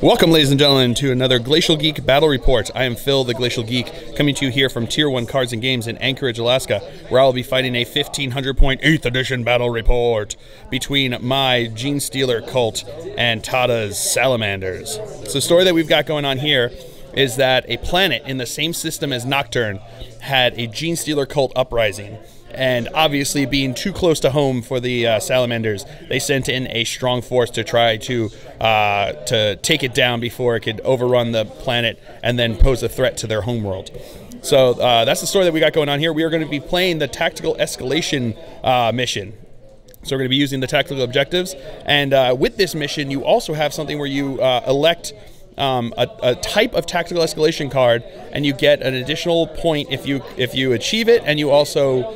Welcome, ladies and gentlemen, to another Glacial Geek Battle Report. I am Phil, the Glacial Geek, coming to you here from Tier 1 Cards and Games in Anchorage, Alaska, where I'll be fighting a 1500-point 8th edition battle report between my Genestealer Cult and Tata's Salamanders. So the story that we've got going on here is that a planet in the same system as Nocturn had a Genestealer Cult uprising. And obviously, being too close to home for the Salamanders, they sent in a strong force to try to take it down before it could overrun the planet and then pose a threat to their homeworld. So that's the story that we got going on here. We are going to be playing the tactical escalation mission. So we're going to be using the tactical objectives. And with this mission, you also have something where you elect a type of tactical escalation card, and you get an additional point if you achieve it, and you also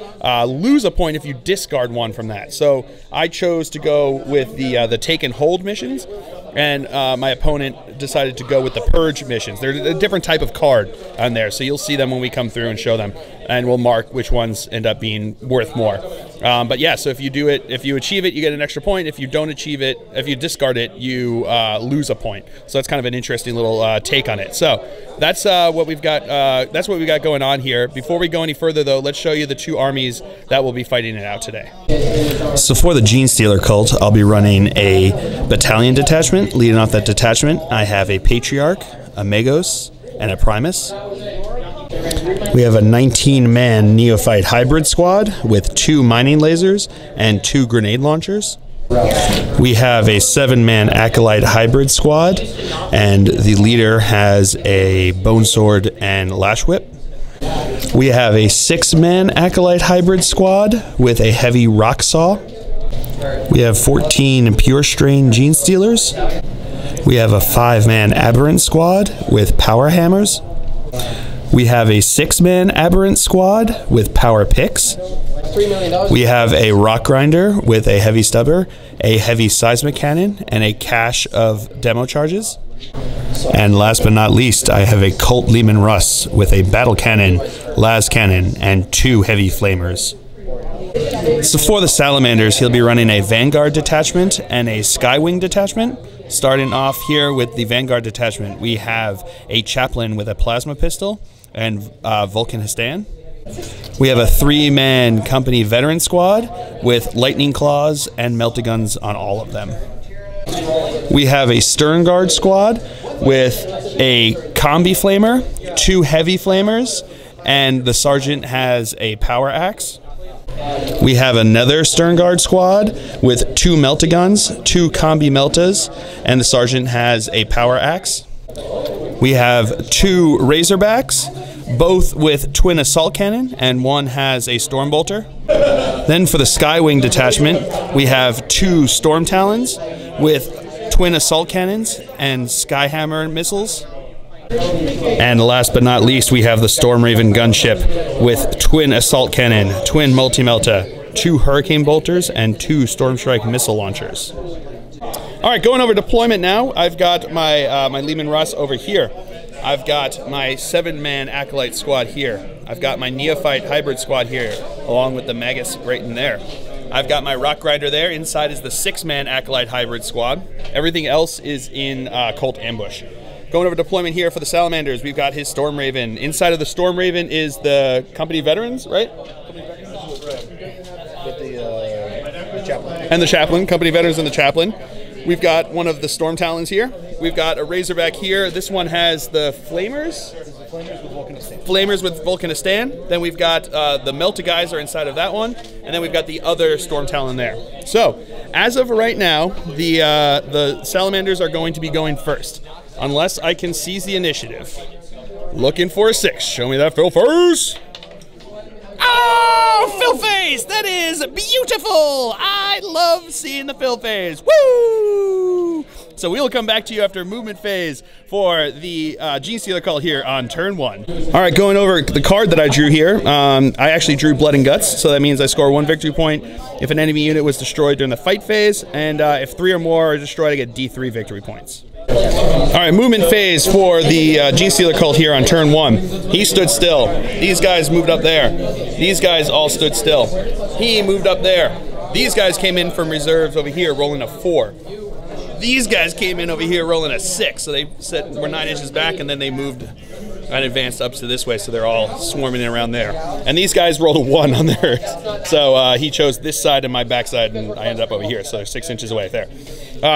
lose a point if you discard one from that. So I chose to go with the take and hold missions, and my opponent decided to go with the purge missions. They're a different type of card on there, so you'll see them when we come through and show them, and we'll mark which ones end up being worth more. But yeah, so if you do it, if you achieve it, you get an extra point. If you don't achieve it, if you discard it, you lose a point. So that's kind of an interesting little take on it. So that's what we've got. That's what we got going on here. Before we go any further, though, let's show you the two armies that will be fighting it out today. So for the Genestealer Cult, I'll be running a battalion detachment. Leading off that detachment, I have a Patriarch, a Magos, and a Primus. We have a 19-man neophyte hybrid squad with 2 mining lasers and 2 grenade launchers. We have a 7-man acolyte hybrid squad, and the leader has a bone sword and lash whip. We have a 6-man acolyte hybrid squad with a heavy rock saw. We have 14 pure strain Genestealers. We have a 5-man aberrant squad with power hammers. We have a 6-man aberrant squad with power picks. We have a rock grinder with a heavy stubber, a heavy seismic cannon, and a cache of demo charges. And last but not least, I have a Cult Leman Russ with a battle cannon, las cannon, and 2 heavy flamers. So for the Salamanders, he'll be running a Vanguard detachment and a Skywing detachment. Starting off here with the Vanguard detachment, we have a Chaplain with a plasma pistol and Vulkan He'Stan. We have a 3-man company veteran squad with lightning claws and melta guns on all of them. We have a Stern Guard squad with a combi flamer, 2 heavy flamers, and the sergeant has a power axe. We have another Stern Guard squad with 2 melta guns, 2 combi meltas, and the sergeant has a power axe. We have 2 Razorbacks, both with twin assault cannon, and one has a storm bolter. Then for the Skywing detachment, we have 2 Storm Talons with twin assault cannons and Skyhammer missiles. And last but not least, we have the Storm Raven gunship with twin assault cannon, twin multi-melta, 2 Hurricane bolters, and 2 Storm Strike missile launchers. All right, going over deployment now. I've got my my Leman Russ over here. I've got my 7-man acolyte squad here. I've got my neophyte hybrid squad here, along with the Magus right in there. I've got my rock grinder there. Inside is the 6-man acolyte hybrid squad. Everything else is in Cult ambush. Going over deployment here for the Salamanders, we've got his Storm Raven. Inside of the Storm Raven is the company veterans, right? Company veterans with the chaplain. And the chaplain, company veterans and the chaplain. We've got one of the Storm Talons here. We've got a Razorback here. This one has the Flamers. Flamers with Vulkan He'Stan. Flamers with Vulkan He'Stan. Then we've got the Melta guys are inside of that one. And then we've got the other Storm Talon there. So, as of right now, the Salamanders are going to be going first. Unless I can seize the initiative. Looking for a 6. Show me that Phil face. Oh, Phil face! That is beautiful! I love seeing the Phil face. Woo! So we'll come back to you after movement phase for the Genestealer Cult here on turn 1. All right, going over the card that I drew here. I actually drew Blood and Guts, so that means I score 1 victory point if an enemy unit was destroyed during the fight phase, and if 3 or more are destroyed, I get D3 victory points. All right, movement phase for the Genestealer Cult here on turn 1. He stood still. These guys moved up there. These guys all stood still. He moved up there. These guys came in from reserves over here, rolling a 4. These guys came in over here rolling a 6, so they said we're 9 inches back, and then they moved and advanced up to this way, so they're all swarming around there. And these guys rolled a 1 on theirs, so he chose this side and my backside, and I ended up over here, so they're 6 inches away there.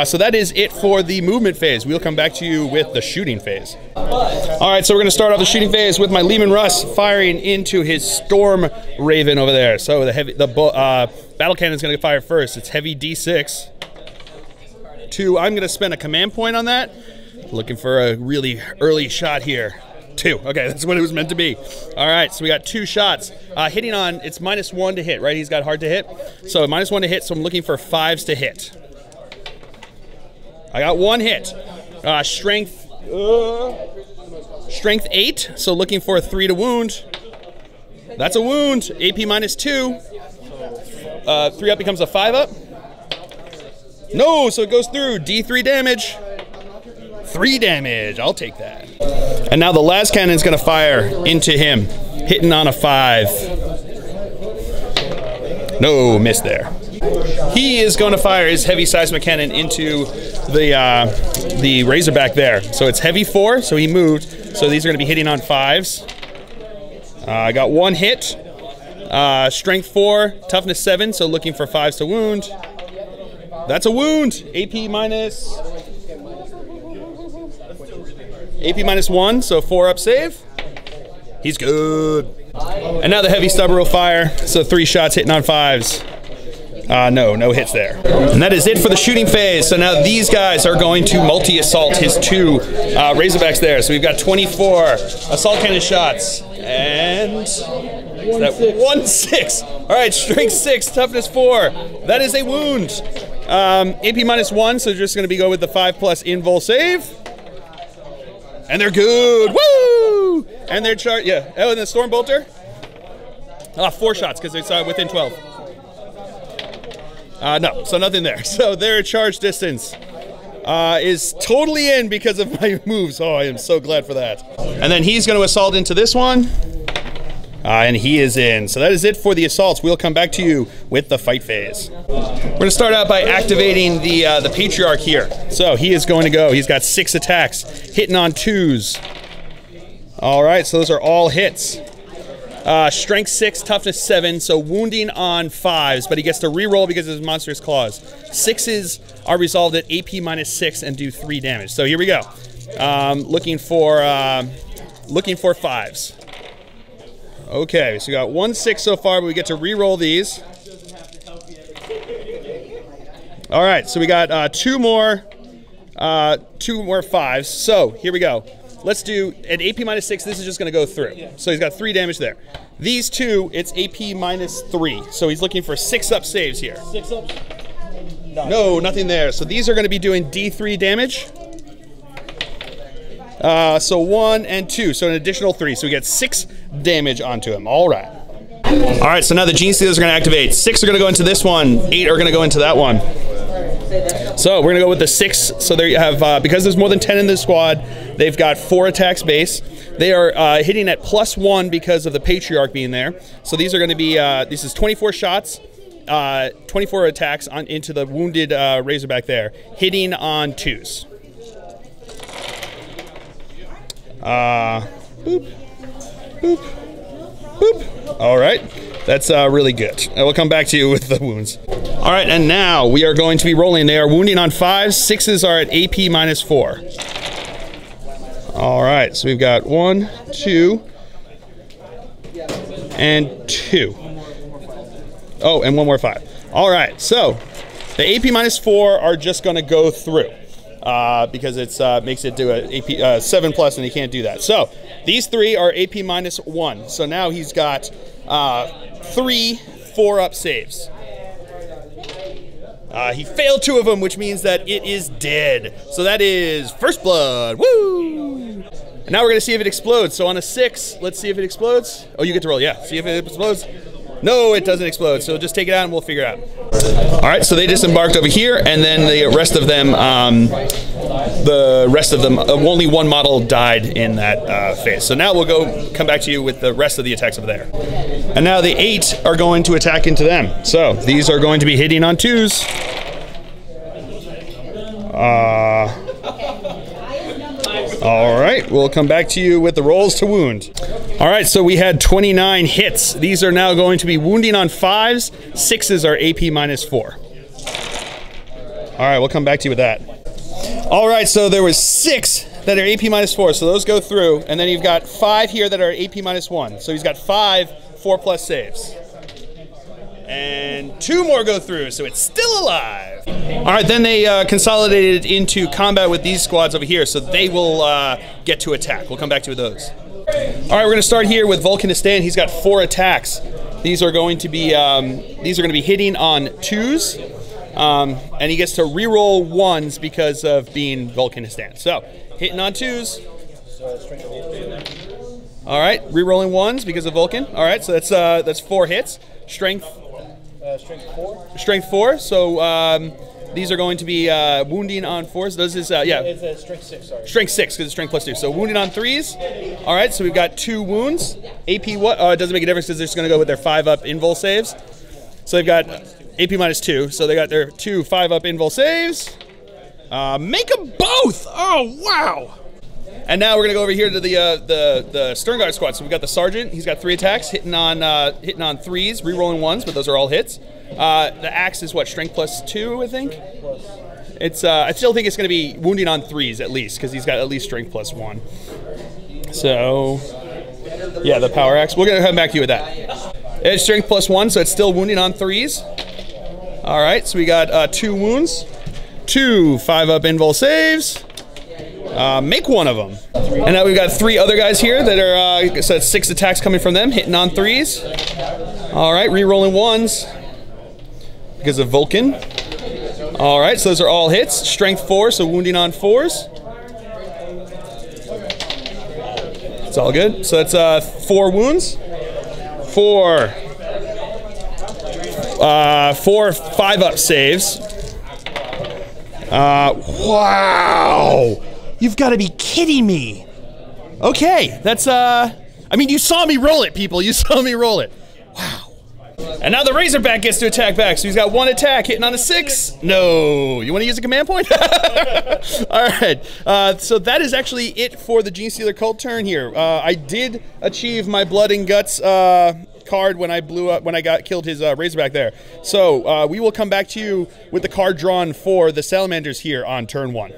So that is it for the movement phase. We'll come back to you with the shooting phase. All right, so we're going to start off the shooting phase with my Lehman Russ firing into his Storm Raven over there. So the battle cannon is going to fire first. It's heavy D6. 2. I'm going to spend a command point on that. Looking for a really early shot here. 2. Okay, that's what it was meant to be. All right, so we got 2 shots. Hitting on, it's -1 to hit, right? He's got hard to hit. So -1 to hit, so I'm looking for 5s to hit. I got 1 hit. Strength 8, so looking for a 3 to wound. That's a wound. AP -2. 3 up becomes a 5 up. No, so it goes through. D3 damage. 3 damage. I'll take that. And now the last cannon's going to fire into him, hitting on a 5. No, missed there. He is going to fire his heavy seismic cannon into the Razorback there. So it's heavy 4, so he moved. So these are going to be hitting on 5s. I got 1 hit. Strength 4, toughness 7, so looking for 5s to wound. That's a wound. AP -1, so 4 up save. He's good. And now the heavy stubber will fire, so 3 shots hitting on 5s. No hits there. And that is it for the shooting phase. So now these guys are going to multi-assault his 2 Razorbacks there. So we've got 24 assault cannon shots. And that 1-6. All right, strength 6, toughness 4. That is a wound. AP -1, so just going to go with the 5+ invul save. And they're good. Woo! And they're charged. Yeah. Oh, and the Storm Bolter. 4 shots because it's within 12. No, so nothing there. So their charge distance is totally in because of my moves. Oh, I am so glad for that. And then he's going to assault into this one. And he is in. So that is it for the assaults. We'll come back to you with the fight phase. We're going to start out by activating the Patriarch here. So he is going to go. He's got 6 attacks, hitting on 2s. All right, so those are all hits. Strength 6, toughness 7, so wounding on 5s, but he gets to reroll because of his monstrous claws. 6s are resolved at AP -6 and do 3 damage. So here we go. Looking for 5s. Okay, so we got 1-6 so far, but we get to re-roll these. All right, so we got 2 more 5s. So here we go. Let's do at AP -6. This is just going to go through. So he's got 3 damage there. These 2, it's AP -3. So he's looking for 6 up saves here. 6 ups? No, nothing there. So these are going to be doing D3 damage. So 1 and 2, so an additional 3. So we get 6 damage onto him. All right. All right, so now the Genestealers are going to activate. 6 are going to go into this one. 8 are going to go into that one. So we're going to go with the 6. So they have, because there's more than 10 in this squad, they've got 4 attacks base. They are hitting at +1 because of the Patriarch being there. So these are going to be, this is 24 shots, 24 attacks into the wounded Razorback there, hitting on 2s. Boop, boop, boop. All right, that's really good. I will come back to you with the wounds. All right, and now we are going to be rolling. They are wounding on 5s. 6s are at AP -4. All right, so we've got 1, 2, and 2. Oh, and 1 more 5. All right, so the AP -4 are just going to go through. Because it's makes it do a AP 7+ and he can't do that. So these 3 are AP -1. So now he's got 3 4-up saves. He failed 2 of them, which means that it is dead. So that is first blood. Woo! And now we're gonna see if it explodes. So on a 6, let's see if it explodes. Oh, you get to roll. Yeah. See if it explodes. No, it doesn't explode. So just take it out and we'll figure it out. All right, so they disembarked over here, and then the rest of them, only 1 model died in that phase. So now we'll come back to you with the rest of the attacks over there. And now the 8 are going to attack into them. So these are going to be hitting on 2s. All right, we'll come back to you with the rolls to wound. All right, so we had 29 hits. These are now going to be wounding on 5s. 6s are AP -4. All right, we'll come back to you with that. All right, so there was 6 that are AP -4, so those go through, and then you've got 5 here that are AP -1. So he's got 5 4+ saves. And 2 more go through, so it's still alive. All right, then they consolidated into combat with these squads over here, so they will get to attack. We'll come back to you with those. All right, we're gonna start here with Vulkan He'Stan. He's got 4 attacks. These are going to be hitting on 2s, and he gets to reroll 1s because of being Vulkan He'Stan. So hitting on 2s. All right, rerolling 1s because of Vulkan. All right, so that's 4 hits. Strength 4. Strength 4. So these are going to be wounding on 4s. Those is yeah. It's strength 6. Sorry. Strength 6 because it's strength +2. So wounding on 3s. All right, so we've got 2 wounds. AP what? It doesn't make a difference because they're just going to go with their 5-up invul saves. So they've got AP -2. So they got their 2 5-up invul saves. Make them both. Oh wow. And now we're gonna go over here to the Stern Guard squad. So we've got the sergeant. He's got 3 attacks, hitting on 3s, rerolling 1s, but those are all hits. The axe is what, strength +2, I think. It's I still think it's gonna be wounding on 3s at least because he's got at least strength +1. So yeah, the power axe. We're gonna come back to you with that. It's strength +1, so it's still wounding on 3s. All right, so we got 2 wounds, 2 5-up invul saves. Make one of them. And now we've got 3 other guys here that are, so it's 6 attacks coming from them, hitting on 3s. All right, re-rolling 1s because of Vulkan. All right, so those are all hits. Strength 4, so wounding on 4s. It's all good. So that's 4 wounds. 4 5-up saves. Wow! You've got to be kidding me. Okay, that's, I mean, you saw me roll it, people. You saw me roll it. Wow. And now the Razorback gets to attack back. So he's got 1 attack, hitting on a 6. No. You want to use a command point? All right. So that is actually it for the Genestealer Cult turn here. I did achieve my blood and guts card when I killed his Razorback there. So we will come back to you with the card drawn for the Salamanders here on turn 1.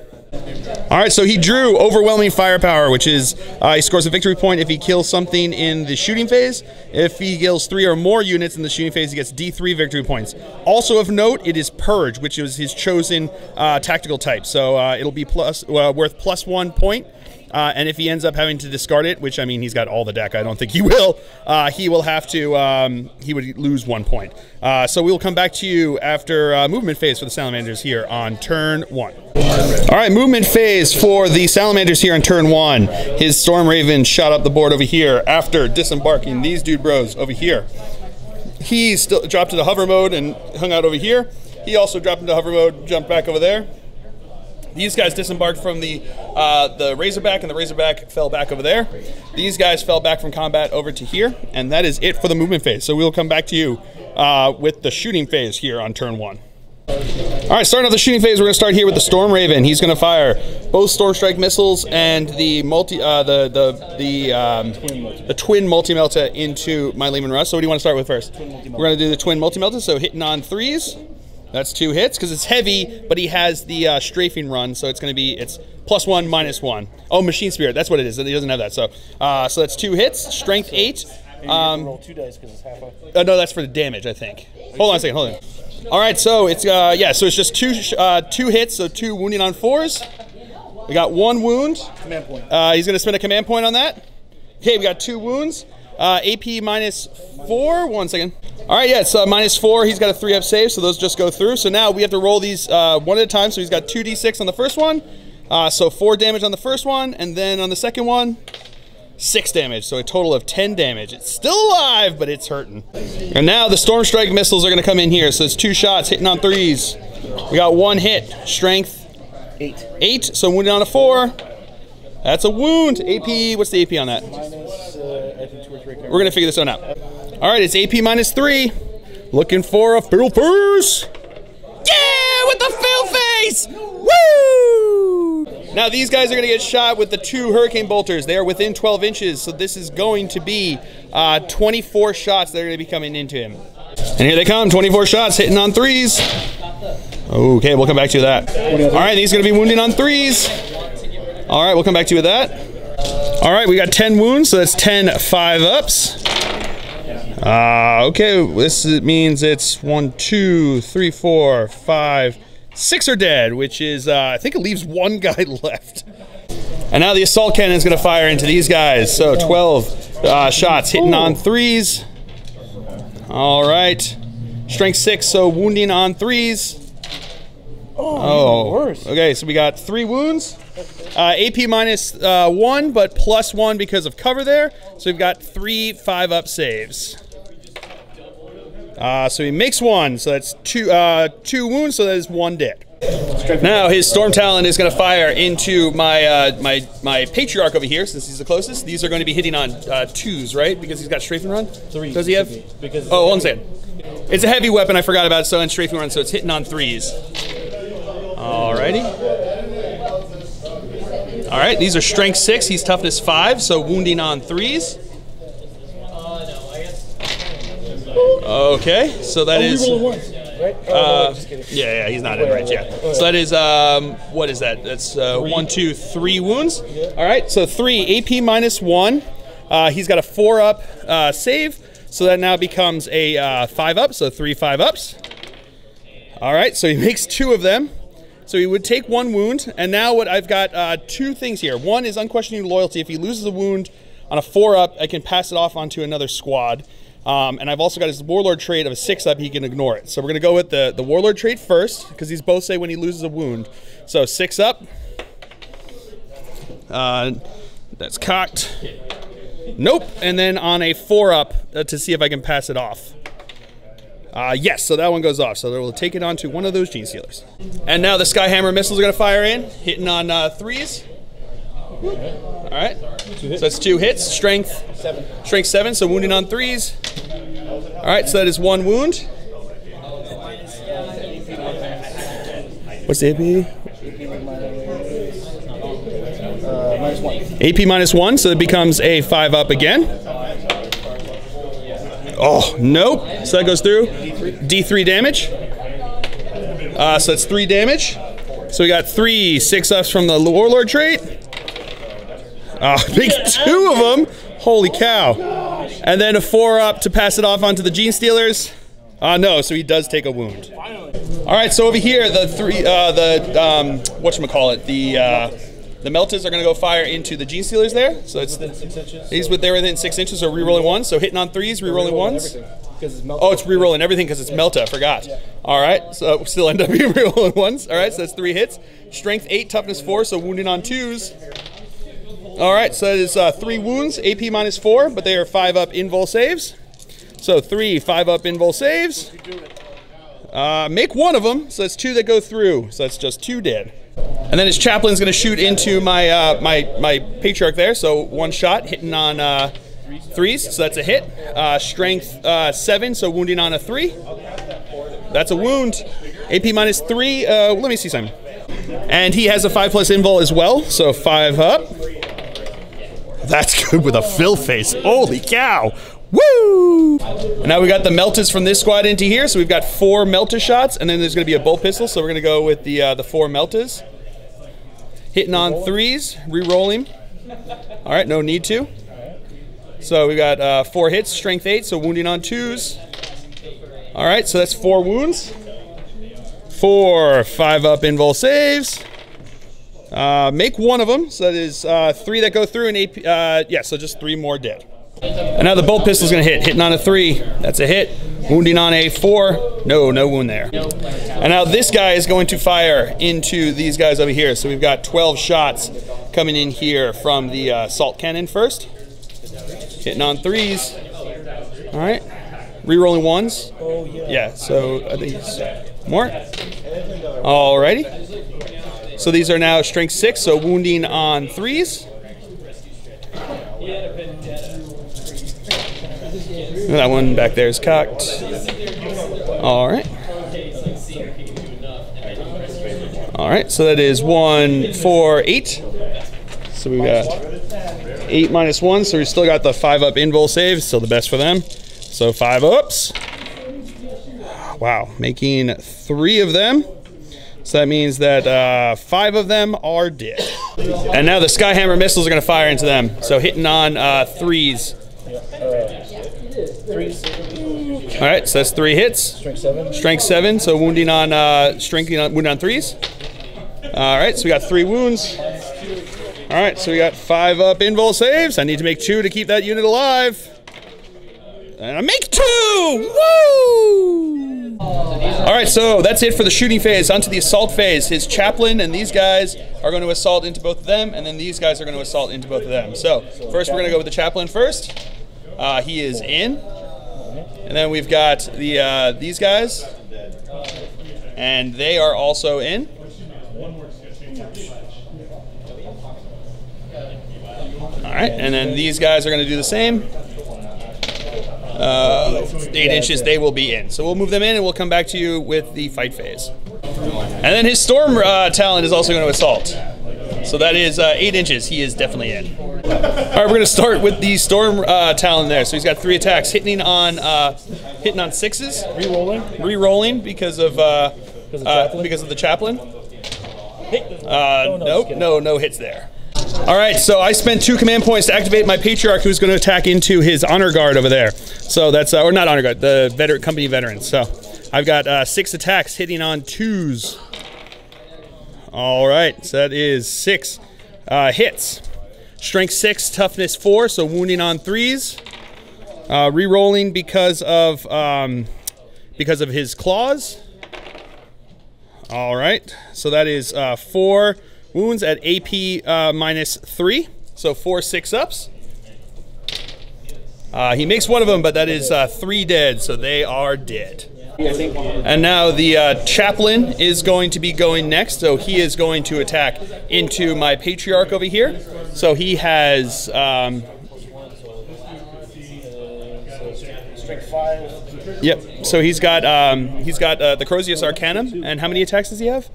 All right, so he drew Overwhelming Firepower, which is he scores a victory point if he kills something in the shooting phase. If he kills 3 or more units in the shooting phase, he gets D3 victory points. Also of note, it is Purge, which is his chosen tactical type. So it'll be worth +1 point. And if he ends up having to discard it, which I mean, he's got all the deck, I don't think he will have to, he would lose 1 point. So we'll come back to you after movement phase for the Salamanders here on turn 1. All right, movement phase for the Salamanders here on turn 1. His Storm Raven shot up the board over here after disembarking these dude bros over here. He still dropped into hover mode and hung out over here. He also dropped into hover mode, jumped back over there. These guys disembarked from the Razorback, and the Razorback fell back over there. These guys fell back from combat over to here, and that is it for the movement phase. So we'll come back to you with the shooting phase here on turn 1. All right, starting off the shooting phase, we're going to start here with the Storm Raven. He's going to fire both Storm Strike missiles and the twin multi-melta into my Lehman Russ. So what do you want to start with first? We're going to do the twin multi-melta, so hitting on 3s. That's 2 hits because it's heavy, but he has the strafing run, so it's going to be +1 -1. Oh, Machine Spirit, that's what it is. He doesn't have that, so so that's 2 hits. Strength 8. Roll 2 dice because it's half a. No, that's for the damage, I think. Hold on a second. Hold on. All right, so it's yeah, so it's just 2 hits, so 2 wounding on 4s. We got 1 wound. Command point. He's going to spend a command point on that. Okay, we got 2 wounds. AP -4. 1 second. All right, yeah, it's -4. He's got a 3-up save, so those just go through. So now we have to roll these one at a time. So he's got 2d6 on the first one. So 4 damage on the first one, and then on the second one, 6 damage. So a total of 10 damage. It's still alive, but it's hurting. And now the Storm Strike missiles are going to come in here. So it's 2 shots hitting on 3s. We got 1 hit. Strength 8. So wounded on a 4. That's a wound. AP, what's the AP on that? I think 2 or 3. We're going to figure this one out. All right, it's AP -3. Looking for a fill face. Yeah, with the fill face. Woo! Now these guys are going to get shot with the 2 hurricane bolters. They are within 12 inches, so this is going to be 24 shots that are going to be coming into him. And here they come, 24 shots hitting on 3s. Okay, we'll come back to that. All right, these are going to be wounding on 3s. All right, we'll come back to you with that. All right, we got 10 wounds, so that's 10 5-ups. Okay, this means it's 1, 2, 3, 4, 5, 6 are dead, which is, I think it leaves 1 guy left. And now the assault cannon is going to fire into these guys. So 12 shots hitting on 3s. All right. Strength 6, so wounding on 3s. Oh, worse. Okay, so we got 3 wounds. AP minus 1, but plus 1 because of cover there. So we've got 3 5-up saves. So he makes 1, so that's 2 wounds, so that is 1 dead. Now his Storm Talon is going to fire into my my Patriarch over here, since he's the closest. These are going to be hitting on 2s, right? Because he's got strafing run? 3. Does he have? Oh, one second. It's a heavy weapon, I forgot about it, so in strafing run, so it's hitting on 3s. Alrighty. Alright, these are strength 6, he's toughness 5, so wounding on 3s. Okay, so that is... Right? Just kidding. Yeah, he's not in range, yeah. So that is, what is that? That's 1, 2, 3 wounds. Alright, so 3, AP minus 1. He's got a 4-up save, so that now becomes a 5-up, so 3 5-ups. Alright, so he makes 2 of them. So he would take 1 wound, and now what I've got 2 things here. One is unquestioning loyalty. If he loses a wound on a 4-up, I can pass it off onto another squad. And I've also got his Warlord trait of a 6-up, he can ignore it. So we're going to go with the Warlord trait first, because these both say when he loses a wound. So 6-up. That's cocked. Nope. And then on a 4-up to see if I can pass it off. Yes, so that one goes off. So we'll take it onto one of those Genestealers. And now the Skyhammer missiles are going to fire in, hitting on 3s. All right, so that's 2 hits. Strength 7, so wounding on 3s. All right, so that is 1 wound. What's the AP? Minus 1. AP minus 1, so it becomes a 5-up again. Oh, nope. So that goes through. D3 damage. So that's 3 damage. So we got 3 6-ups from the Warlord trait. Big 2 of them. Holy cow. And then a 4-up to pass it off onto the Genestealers. No, so he does take a wound. All right, so over here, the Meltas are going to go fire into the Genestealers there. So it's within 6 inches. He's within 6 inches, so re-rolling 1. So hitting on 3s, re-rolling 1s. Oh, it's re-rolling everything because it's Melta. I forgot. Yeah. All right, so we still end up being re-rolling 1s. All right, so that's 3 hits. Strength 8, toughness 4, so wounding on 2s. All right, so that is 3 wounds, AP minus 4, but they are 5-up invul saves. So 3 5-up invul saves. Make 1 of them, so that's 2 that go through. So that's just 2 dead. And then his chaplain's going to shoot into my my Patriarch there. So 1 shot hitting on 3s, so that's a hit. Strength 7, so wounding on a 3. That's a wound. AP minus 3. Let me see something. And he has a 5+ invul as well, so 5 up. That's good with a fill face. Holy cow! Woo! And now we got the Meltas from this squad into here, so we've got 4 Melta shots, and then there's going to be a bolt pistol, so we're going to go with the 4 Meltas. Hitting on 3s, re-rolling. All right, no need to. So we got 4 hits, strength 8, so wounding on 2s. All right, so that's 4 wounds. 4 5-up invul saves. Make 1 of them, so that is 3 that go through, and yeah, so just 3 more dead. And now the bolt pistol's gonna hit. Hitting on a 3, that's a hit. Wounding on a 4, no wound there. And now this guy is going to fire into these guys over here. So we've got 12 shots coming in here from the assault cannon first. Hitting on 3s. All right, re-rolling 1s. Yeah, so I think it's more. Alrighty. So these are now strength 6, so wounding on 3s. That one back there is cocked. All right. All right, so that is 1, 4, 8. So we got 8 minus 1, so we still got the 5-up invul save, still the best for them. So 5 ups. Wow, making 3 of them. So that means that 5 of them are dead. And now the Skyhammer missiles are going to fire into them. So hitting on 3s. 3s. All right, so that's 3 hits. Strength 7. Strength 7, so wounding on wounding on 3s. All right, so we got 3 wounds. All right, so we got 5-up invul saves. I need to make 2 to keep that unit alive. And I make 2! Woo! All right, so that's it for the shooting phase. On to the assault phase. His chaplain and these guys are going to assault into both of them, and then these guys are going to assault into both of them. So first we're going to go with the chaplain first. He is in. And then we've got the these guys. And they are also in. All right, and then these guys are going to do the same. 8 inches, they will be in. So we'll move them in and we'll come back to you with the fight phase. And then his storm talent is also going to assault. So that is 8 inches, he is definitely in. All right, we're going to start with the storm talent there. So he's got 3 attacks, hitting on 6s. Re-rolling because of the chaplain. No hits there. All right, so I spent 2 command points to activate my Patriarch, who's going to attack into his honor guard over there. So that's, or not honor guard, the company veterans. So I've got 6 attacks hitting on 2s. All right, so that is 6 hits. Strength 6, toughness 4, so wounding on 3s. Re-rolling because of his claws. All right, so that is 4 wounds at AP minus 3, so 4 6-ups. He makes 1 of them, but that is 3 dead, so they are dead. And now the chaplain is going to be going next, so he is going to attack into my Patriarch over here. So he has Strength 5. Yep. So he's got the Crozius Arcanum, and how many attacks does he have?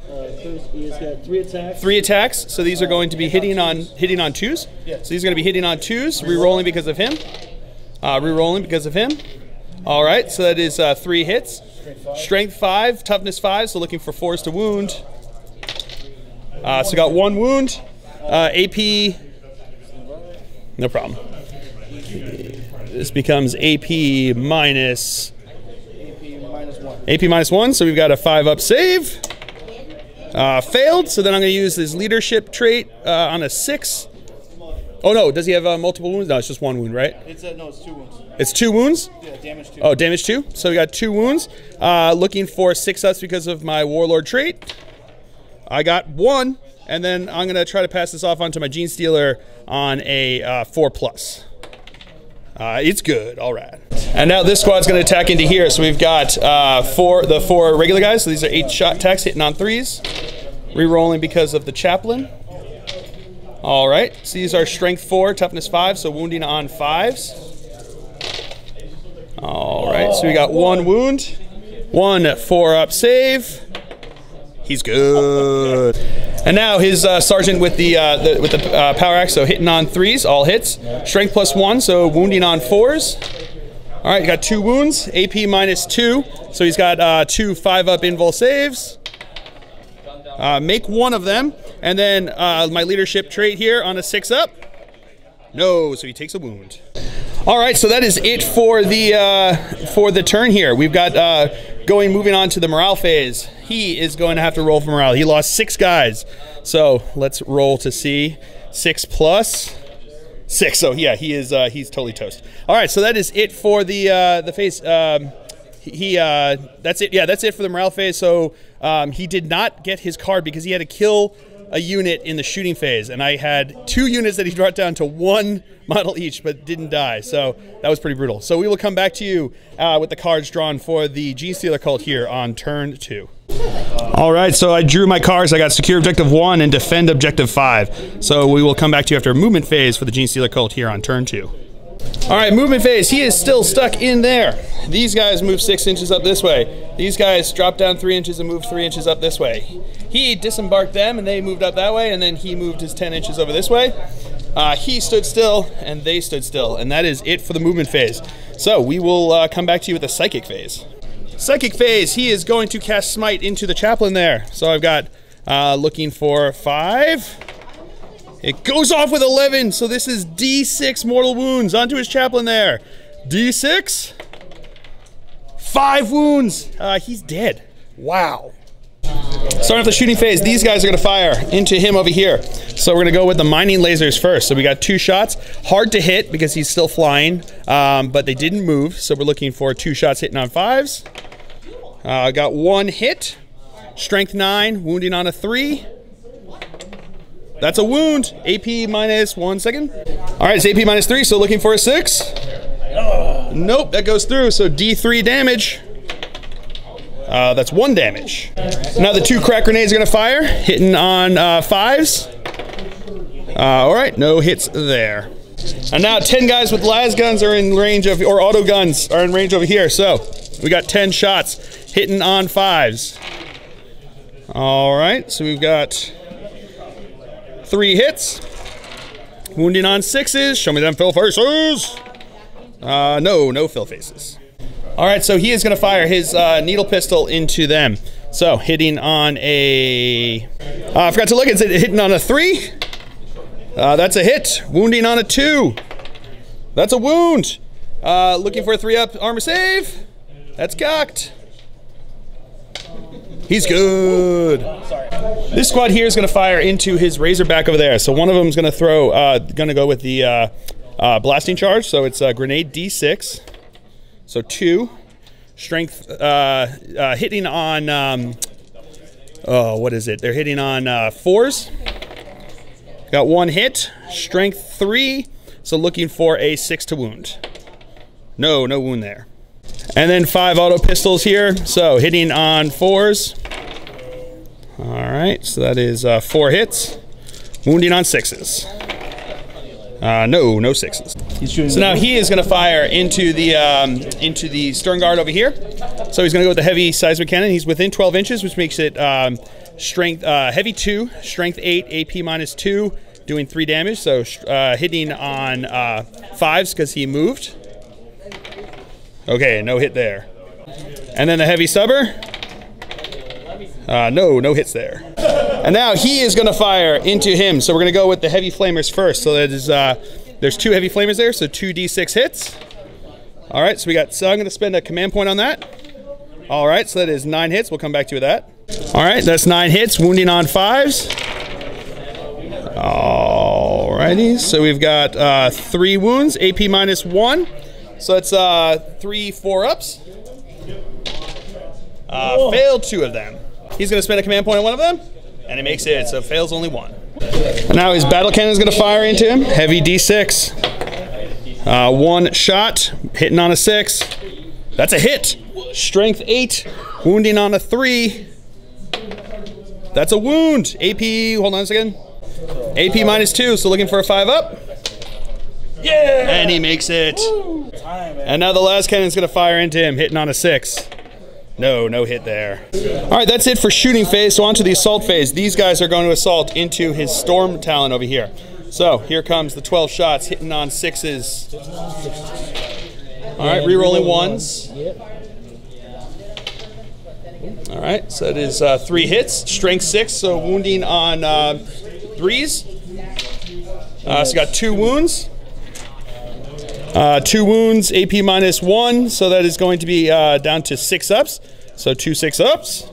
He's got 3 attacks. 3 attacks. So these are going to be hitting on 2s. Yeah. So he's going to be hitting on 2s, re-rolling because of him. Re-rolling because of him. All right. So that is 3 hits. Strength 5, toughness 5. So looking for 4s to wound. So got 1 wound. AP. No problem. This becomes AP minus 1. AP minus 1, so we've got a 5-up save. Failed, so then I'm going to use his leadership trait on a 6. Oh no, does he have multiple wounds? No, it's just 1 wound, right? No, it's 2 wounds. It's 2 wounds? Yeah, damage 2. Oh, damage 2. So we got 2 wounds. Looking for 6-ups because of my warlord trait. I got 1, and then I'm going to try to pass this off onto my Genestealer on a 4+. It's good, all right. And now this squad's going to attack into here. So we've got the 4 regular guys. So these are 8-shot attacks hitting on 3s. Re-rolling because of the chaplain. All right, so these are strength 4, toughness 5, so wounding on 5s. All right, so we got 1 wound, 1 4-up save. He's good. And now his sergeant with the power axe, so hitting on 3s, all hits. Strength plus 1, so wounding on 4s. All right, you got 2 wounds, AP minus 2, so he's got 2 5-up invul saves. Make 1 of them, and then my leadership trait here on a 6-up. No, so he takes a wound. All right, so that is it for the turn here. We've got moving on to the morale phase. He is going to have to roll for morale. He lost 6 guys, so let's roll to see. 6 plus 6. So yeah, he's totally toast. All right, so that is it for the phase. That's it. Yeah, that's it for the morale phase. So he did not get his card because he had to kill a unit in the shooting phase, and I had 2 units that he brought down to 1 model each, but didn't die. So that was pretty brutal. So we will come back to you with the cards drawn for the Genestealer Cult here on turn 2. All right, so I drew my cards. I got secure objective 1 and defend objective 5. So we will come back to you after a movement phase for the Genestealer Cult here on turn 2. All right, movement phase. He is still stuck in there. These guys move 6 inches up this way. These guys drop down 3 inches and move 3 inches up this way. He disembarked them and they moved up that way, and then he moved his 10 inches over this way. He stood still and they stood still, and that is it for the movement phase. So we will come back to you with the psychic phase. Psychic phase, he is going to cast Smite into the chaplain there. So I've got looking for 5. It goes off with 11, so this is D6 mortal wounds onto his chaplain there. D6. 5 wounds. He's dead. Wow. Starting off the shooting phase, these guys are going to fire into him over here. So we're going to go with the mining lasers first. So we got 2 shots. Hard to hit because he's still flying, but they didn't move. So we're looking for 2 shots hitting on 5s. Got 1 hit. Strength 9, wounding on a 3. That's a wound. AP minus 1 second. All right, it's AP minus 3, so looking for a 6. Nope, that goes through, so D3 damage. That's 1 damage. Now the 2 crack grenades are gonna fire, hitting on 5s. All right, no hits there. And now 10 guys with las guns are in range of, or auto guns are in range over here. So we got 10 shots hitting on 5s. All right, so we've got 3 hits. Wounding on 6s. Show me them fill faces. No fill faces. All right, so he is going to fire his needle pistol into them. So hitting on a... I forgot to look. It's hitting on a 3. That's a hit. Wounding on a 2. That's a wound. Looking for a 3-up armor save. That's cocked. He's good. This squad here is going to fire into his Razorback over there. So one of them is going to throw, going to go with the blasting charge. So it's a grenade D6. So 2. Strength, hitting on, what is it? They're hitting on 4s. Got 1 hit. Strength 3. So looking for a 6 to wound. No wound there. And then 5 auto pistols here. So hitting on 4s. All right, so that is 4 hits. Wounding on 6s. No 6s. So now he is going to fire into the stern guard over here. So he's going to go with the heavy seismic cannon. He's within 12 inches, which makes it strength heavy 2, strength 8, AP minus 2, doing 3 damage. So hitting on 5s because he moved. Okay, no hit there. And then the heavy subber. No hits there. And now he is going to fire into him. So we're going to go with the heavy flamers first. So that is, there's 2 heavy flamers there, so 2 D6 hits. All right, so I'm going to spend a command point on that. All right, so that is 9 hits. We'll come back to you with that. All right, that's 9 hits, wounding on 5s. All righty, so we've got 3 wounds, AP minus 1. So that's 3 4-ups. Failed 2 of them. He's going to spend a command point on one of them, and he makes it, so fails only 1. And now his battle cannon is going to fire into him. Heavy D6. 1 shot, hitting on a 6. That's a hit. Strength 8, wounding on a 3. That's a wound. AP, hold on a second. AP minus 2, so looking for a 5-up. Yeah! And he makes it. And now the last cannon is going to fire into him, hitting on a 6. No hit there. All right, that's it for shooting phase. So on to the assault phase. These guys are going to assault into his storm talon over here. So here comes the 12 shots, hitting on 6s. All right, re-rolling 1s. All right, so that is 3 hits, strength 6, so wounding on 3s. So got 2 wounds. 2 wounds, AP minus 1, so that is going to be down to 6 ups. So 2 6-ups.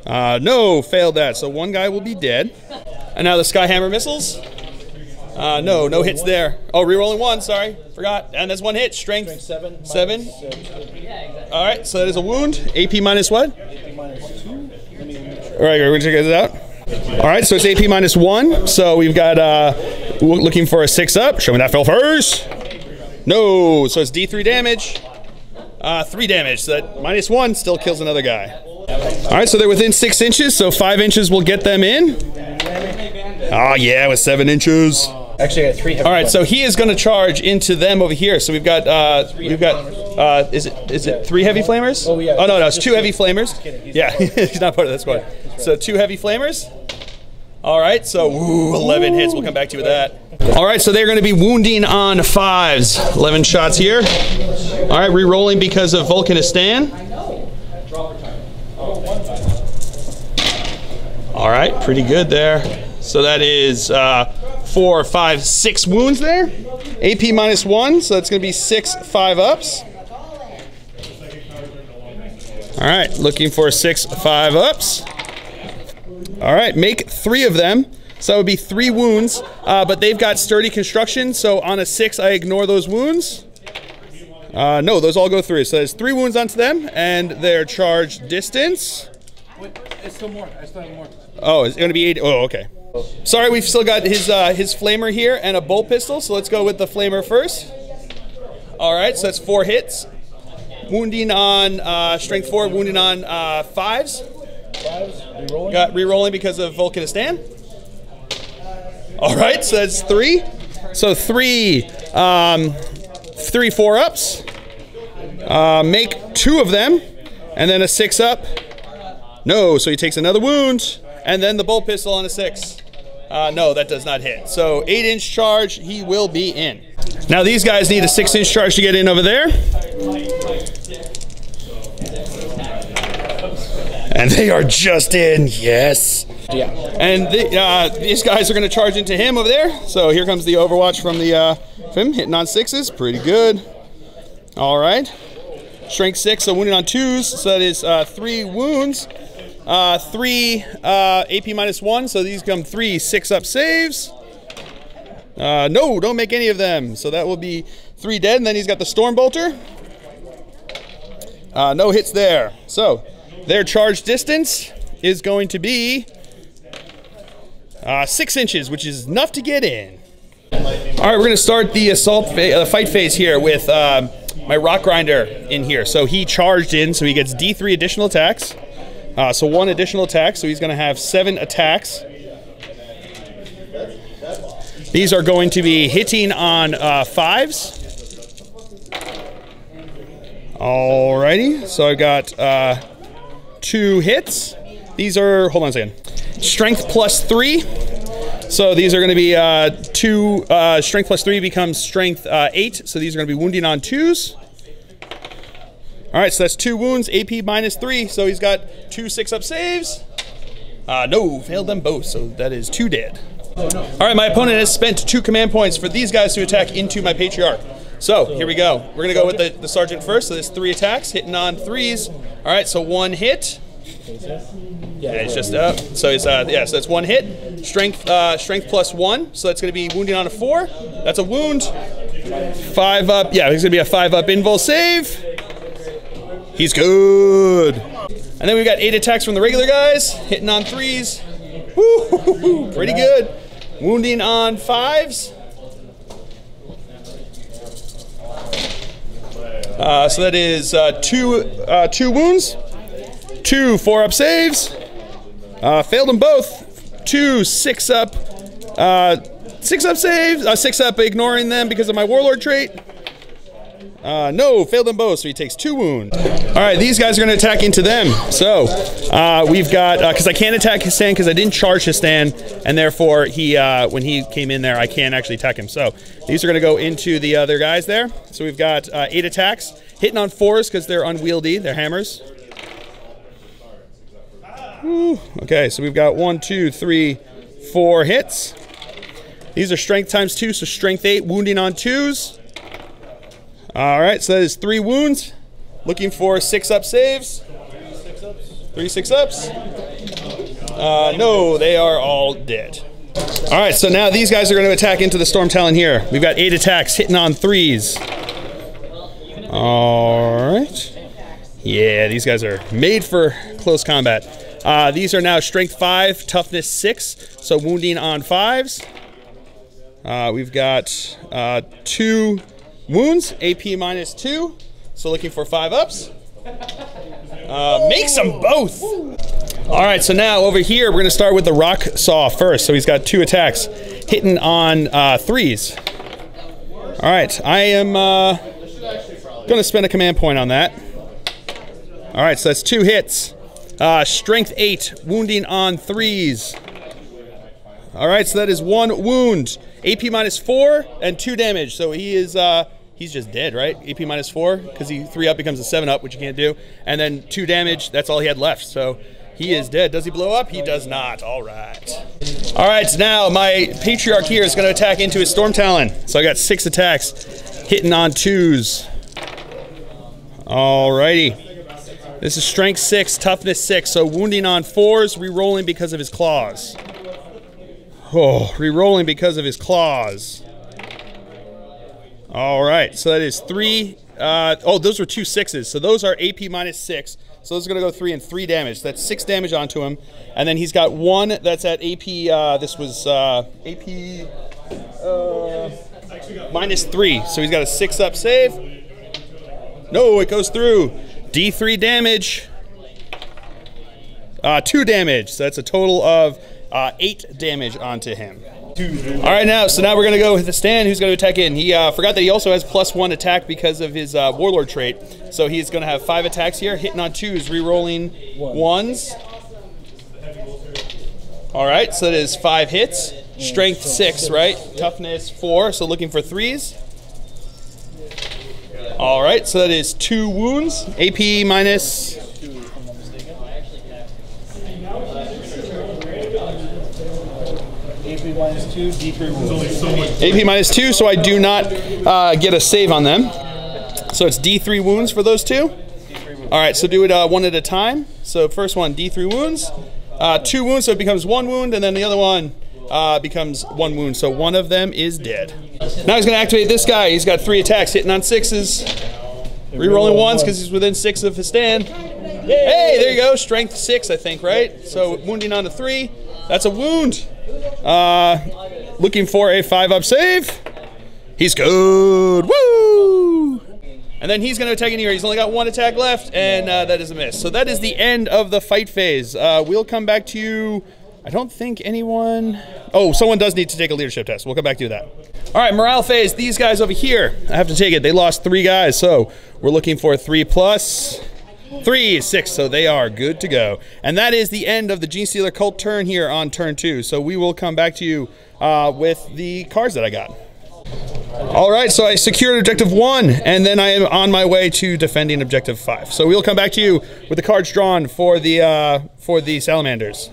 No, failed that, so 1 guy will be dead. And now the Skyhammer missiles. No hits there. Oh, re-rolling 1, sorry, forgot. And that's 1 hit, strength 7. All right, so that is a wound. AP minus what? AP minus 2. All right, we're gonna check this out. All right, so it's AP minus 1. So we've got looking for a 6-up. Show me that fell first. No, so it's D3 damage. 3 damage, so that minus 1 still kills another guy. All right, so they're within 6 inches, so 5 inches will get them in. Oh yeah, with 7 inches. Actually, I got 3 heavy. All right, so he is going to charge into them over here. So we've got is it 3 heavy flamers? Oh yeah. Oh no, it's 2 heavy flamers. Yeah, he's not part of that squad. Right. So 2 heavy flamers. All right, so 11 hits. We'll come back to you with that. All right, so they're going to be wounding on 5s. 11 shots here. All right, re-rolling because of Vulkan He'Stan. All right, pretty good there. So that is 4, 5, 6 wounds there. AP -1, so that's going to be 6 5-ups. All right, looking for 6 5-ups. All right, make 3 of them. So that would be 3 wounds, but they've got sturdy construction, so on a 6, I ignore those wounds. No, those all go through. So there's 3 wounds onto them, and their charge distance. Wait, it's still more. I still have more. Oh, it's going to be 8. Oh, okay. Sorry, we've still got his flamer here and a bolt pistol, so let's go with the flamer first. All right, so that's 4 hits. Wounding on strength 4, wounding on 5s. 5s, re-rolling. Got re-rolling because of Vulkan He'Stan. All right, so that's 3. So 3 4-ups. Make 2 of them, and then a 6-up. No, so he takes another wound, and then the bolt pistol on a 6. No, that does not hit. So 8-inch charge, he will be in. Now these guys need a 6-inch charge to get in over there. And they are just in, yes. Yeah. And these guys are going to charge into him over there. So here comes the overwatch from him, hitting on 6s, pretty good. All right. Strength 6, so wounded on 2s, so that is 3 wounds. 3 AP -1, so these come 3 6-up saves. No, don't make any of them. So that will be 3 dead, and then he's got the Storm Bolter. No hits there. So their charge distance is going to be 6 inches, which is enough to get in. All right, we're going to start the fight phase here with my Rock Grinder in here. So he charged in, so he gets D3 additional attacks. So 1 additional attack, so he's going to have 7 attacks. These are going to be hitting on 5s. Alrighty, so I got 2 hits. These are, hold on a second, strength +3. So these are going to be 2, strength +3 becomes strength 8. So these are going to be wounding on 2s. All right, so that's 2 wounds, AP -3. So he's got 2 6-up saves. No, failed them both. So that is 2 dead. All right, my opponent has spent 2 command points for these guys to attack into my Patriarch. So here we go. We're going to go with the Sergeant first. So there's 3 attacks, hitting on 3s. All right, so 1 hit. Yeah, it's just up. So it's yeah, so that's 1 hit. Strength +1. So that's going to be wounding on a 4. That's a wound. 5-up. Yeah, it's going to be a 5-up invul save. He's good. And then we've got 8 attacks from the regular guys, hitting on 3s. Woo, pretty good. Wounding on 5s. So that is 2 wounds. 2 4-up saves. Failed them both. 2 6-up 6-up saves. 6-up ignoring them because of my Warlord trait. No, failed them both, so he takes 2 wounds. All right, these guys are going to attack into them. So we've got, because I can't attack He'Stan because I didn't charge He'Stan, and therefore he, when he came in there, I can't actually attack him. So these are going to go into the other guys there. So we've got 8 attacks, hitting on 4s because they're unwieldy, they're hammers. Woo. Okay, so we've got 1, 2, 3, 4 hits. These are strength ×2, so strength 8, wounding on 2s. All right, so that is 3 wounds. Looking for 6-up saves. 3 6-ups. No, they are all dead. All right, so now these guys are going to attack into the Storm Talon here. We've got 8 attacks, hitting on 3s. All right. Yeah, these guys are made for close combat. These are now strength 5, toughness 6, so wounding on 5s. We've got 2 wounds, AP -2, so looking for 5-ups. Makes them both. All right, so now over here, we're going to start with the Rock Saw first. So he's got 2 attacks, hitting on 3s. All right, I am going to spend a command point on that. All right, so that's 2 hits. Strength 8, wounding on 3s. All right, so that is 1 wound. AP -4 and 2 damage. So he is he's just dead, right? AP -4 because he 3 up becomes a 7 up, which you can't do, and then 2 damage. That's all he had left. So he is dead. Does he blow up? He does not. All right. All right. So now my Patriarch here is going to attack into his Storm Talon. So I got 6 attacks, hitting on 2s. All righty. This is Strength 6, Toughness 6. So wounding on 4s, re-rolling because of his claws. Oh, re-rolling because of his claws. All right, so that is 3. Oh, those were 2 6s. So those are AP -6. So those are going to go 3 and 3 damage. That's 6 damage onto him. And then he's got 1 that's at AP. This was AP -3. So he's got a 6 up save. No, it goes through. D3 damage. 2 damage. So that's a total of 8 damage onto him. All right, so now we're going to go with He'Stan, who's going to attack in. He forgot that he also has +1 attack because of his Warlord trait. So he's going to have 5 attacks here, hitting on 2s, re-rolling 1s. All right, so that is 5 hits. Strength 6, right? Toughness 4, so looking for 3s. All right, so that is 2 wounds. AP minus... AP -2, D3 wounds. AP -2, so I do not get a save on them. So it's D3 wounds for those 2. All right, so do it 1 at a time. So first one, D3 wounds. 2 wounds, so it becomes 1 wound, and then the other one becomes 1 wound. So one of them is dead. Now he's going to activate this guy. He's got 3 attacks, hitting on 6s. Re-rolling 1s because he's within 6 of He'Stan. Hey, there you go. Strength 6, I think, right? So wounding on a 3. That's a wound. Looking for a 5-up save. He's good. Woo! And then he's going to attack in here. He's only got 1 attack left, and that is a miss. So that is the end of the fight phase. We'll come back to you. I don't think anyone... Oh, someone does need to take a leadership test. We'll come back to that. All right, morale phase. These guys over here, I have to take it. They lost 3 guys, so we're looking for 3 plus... 3 is 6, so they are good to go. And that is the end of the Genestealer Cult turn here on turn 2. So we will come back to you with the cards that I got. All right, so I secured objective 1, and then I am on my way to defending objective 5. So we'll come back to you with the cards drawn for the Salamanders.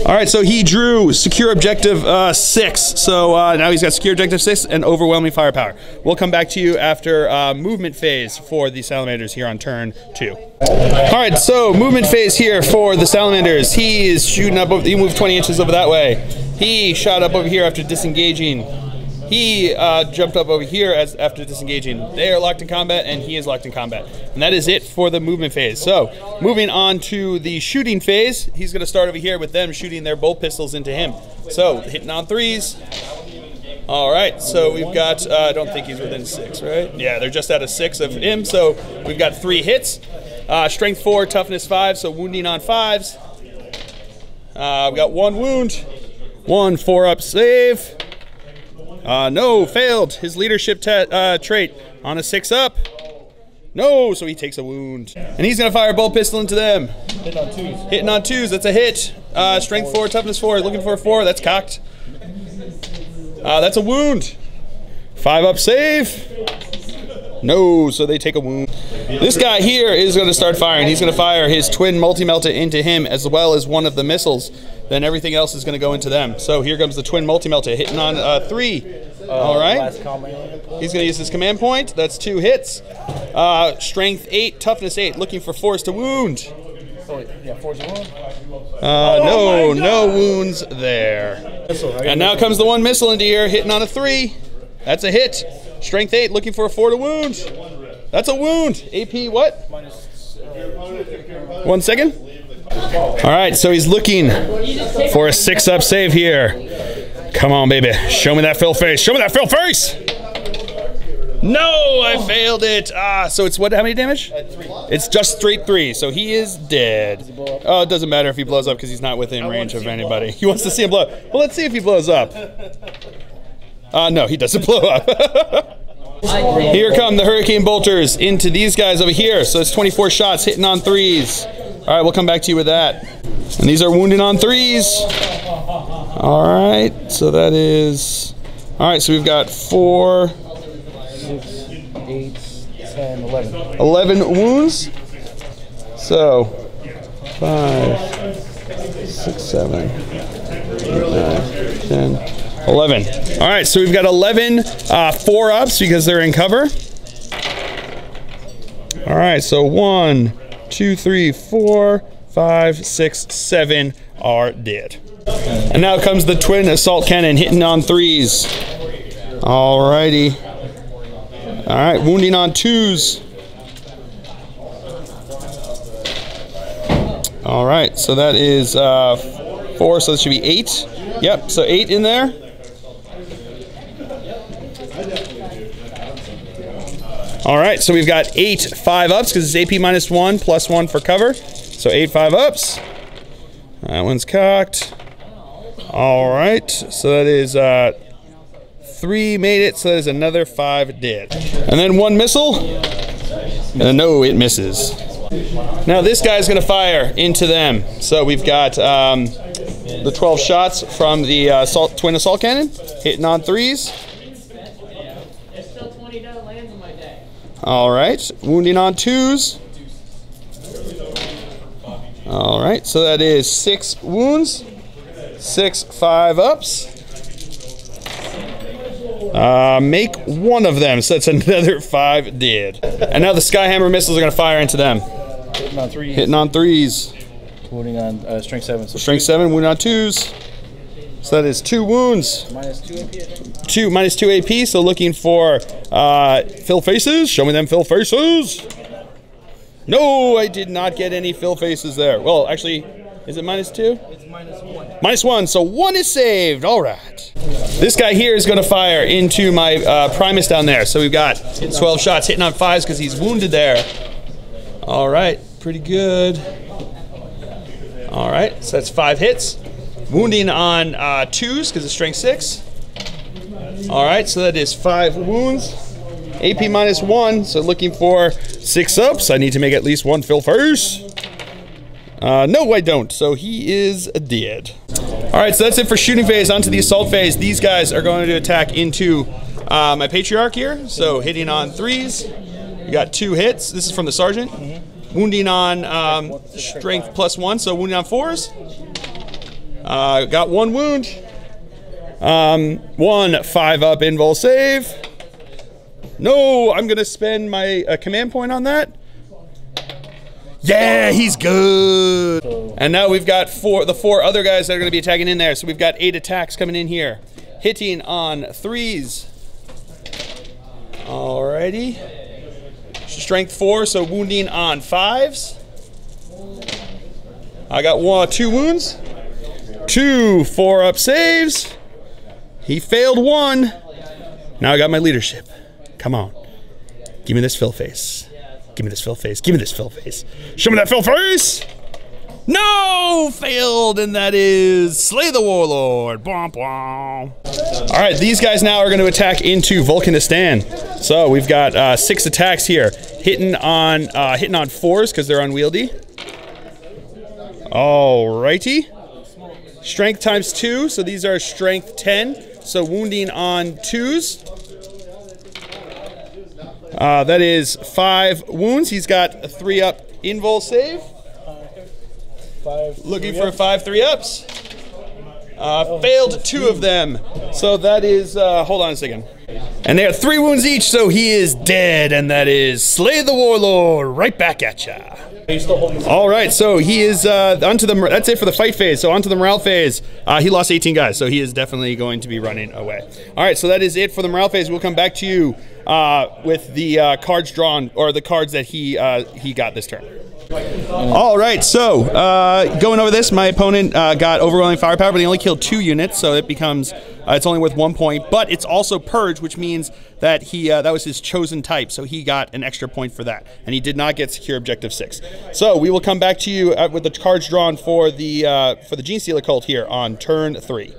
All right, so he drew secure objective 6. So now he's got secure objective 6 and overwhelming firepower. We'll come back to you after movement phase for the Salamanders here on turn 2. All right, so movement phase here for the Salamanders. He is shooting up over, he moved 20 inches over that way. He shot up over here after disengaging. He jumped up over here after disengaging. They are locked in combat, and he is locked in combat. And that is it for the movement phase. So, moving on to the shooting phase, he's going to start over here with them shooting their bolt pistols into him. So, hitting on 3s. All right, so we've got, I don't think he's within 6, right? Yeah, they're just out of 6 of him, so we've got 3 hits. Strength 4, toughness 5, so wounding on 5s. We've got 1 wound, 1 4-up save. No, failed his leadership trait on a 6-up. No, so he takes a wound. And he's going to fire a bolt pistol into them. Hitting on 2s. Hitting on 2s, that's a hit. Strength 4, toughness 4, looking for a 4, that's cocked. That's a wound. 5-up save. No, so they take a wound. This guy here is going to start firing. He's going to fire his twin multi-melta into him as well as one of the missiles. Then everything else is going to go into them. So here comes the twin multi-melta hitting on 3. All right. He's going to use his command point. That's 2 hits. Strength 8, toughness 8, looking for force to wound. Yeah, force to wound. No wounds there. And now comes the 1 missile into here, hitting on a 3. That's a hit. Strength 8, looking for a 4 to wound. That's a wound. AP what? 1 second. All right, so he's looking for a 6-up save here. Come on, baby. Show me that fill face. Show me that fill face. No, I failed it. So it's what? How many damage? 3. It's just straight 3. So he is dead. Oh, it doesn't matter if he blows up because he's not within range of anybody. He wants to see him blow up. Well, let's see if he blows up. No, he doesn't blow up. Here come the Hurricane Bolters into these guys over here. So it's 24 shots hitting on 3s. All right, we'll come back to you with that. And these are wounding on 3s. All right, so that is... All right, so we've got 4... 6, 8, 10, 11. 11 wounds. So 5, 6, 7, 8, 9, 10, 11. All right, so we've got 11 4-ups because they're in cover. All right, so 1, 2, 3, 4, 5, 6, 7 are dead. And now comes the twin assault cannon hitting on 3s. All righty. All right, wounding on 2s. All right, so that is 4, so that should be 8. Yep, so 8 in there. All right, so we've got 8 5-ups because it's AP -1 +1 for cover. So 8 5-ups. That one's cocked. All right, so that is 3 made it, so that is another 5 dead. And then 1 missile. And no, it misses. Now this guy's gonna fire into them. So we've got the 12 shots from the twin assault cannon, hitting on 3s. All right, wounding on 2s. All right, so that is 6 wounds, 6 5-ups. Make 1 of them, so that's another 5 dead. And now the Skyhammer missiles are gonna fire into them. Hitting on 3s. Hitting on 3s. Wounding on strength 7. So strength 7, wounding on 2s. So that is 2 wounds. -2 AP. -2 AP, so looking for fill faces. Show me them fill faces. No, I did not get any fill faces there. Well, actually, is it -2? It's -1. -1, so 1 is saved. All right. This guy here is going to fire into my Primus down there. So we've got 12 shots hitting on 5s because he's wounded there. All right, pretty good. All right, so that's 5 hits. Wounding on 2s because it's strength 6. All right, so that is 5 wounds. AP -1, so looking for 6 ups. I need to make at least 1 fill face. No, I don't. So he is dead. All right, so that's it for shooting phase. On to the assault phase. These guys are going to attack into my Patriarch here. So hitting on 3s. We got 2 hits. This is from the Sergeant. Wounding on strength +1, so wounding on 4s. Got 1 wound. 1 5-up invul save. No, I'm gonna spend my command point on that. Yeah, he's good. And now we've got the 4 other guys that are gonna be attacking in there. So we've got 8 attacks coming in here. Hitting on 3s. Alrighty. Strength 4, so wounding on 5s. I got 2 wounds. 2 4-up saves. He failed 1. Now I got my leadership. Come on. Give me this fill face. Give me this fill face. Give me this fill face. Show me that fill face! No! Failed, and that is Slay the Warlord. Bwomp, bwomp. All right, these guys now are going to attack into Vulkan He'Stan. So we've got 6 attacks here. Hitting on 4s because they're unwieldy. Alrighty. Strength ×2, so these are strength 10. So wounding on 2s. That is 5 wounds. He's got a 3-up invul save. 5 Looking for 5 3-ups. Failed 2 of them. So that is, hold on a second. And they have 3 wounds each, so he is dead. And that is Slay the Warlord right back at ya. All right, so he is onto the, that's it for the fight phase. So onto the morale phase. He lost 18 guys, so he is definitely going to be running away. All right, so that is it for the morale phase. We'll come back to you with the cards drawn, or the cards that he got this turn. All right, so going over this, my opponent got overwhelming firepower, but he only killed 2 units, so it becomes it's only worth 1 point. But it's also purge, which means that he that was his chosen type, so he got an extra point for that, and he did not get secure objective 6. So we will come back to you with the cards drawn for the Genestealer Cult here on turn 3.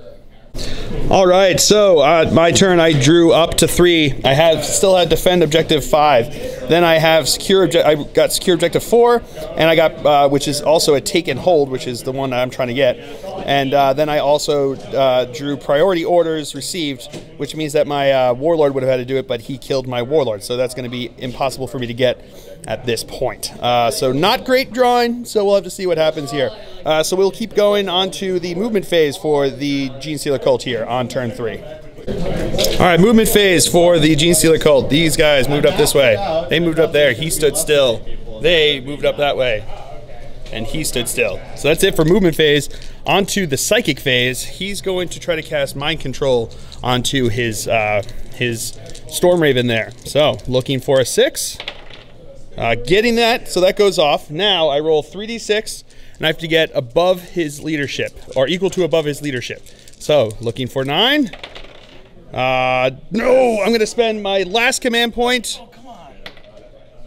All right, so my turn. I drew up to 3. I still had defend objective 5. Then I have I got secure objective 4, and I got which is also a take and hold, which is the one I'm trying to get. And then I also drew priority orders received, which means that my warlord would have had to do it, but he killed my warlord, so that's going to be impossible for me to get at this point. So not great drawing, so we'll have to see what happens here. So we'll keep going on to the movement phase for the Genestealer Cult here on turn 3. All right, movement phase for the Genestealer Cult. These guys moved up this way. They moved up there. He stood still. They moved up that way. And he stood still. So that's it for movement phase. Onto the psychic phase. He's going to try to cast mind control onto his Storm Raven there. So looking for a 6. Getting that, so that goes off. Now I roll 3d6, and I have to get above his leadership, or equal to above his leadership. So looking for 9. No, I'm gonna spend my last command point. Oh, come on.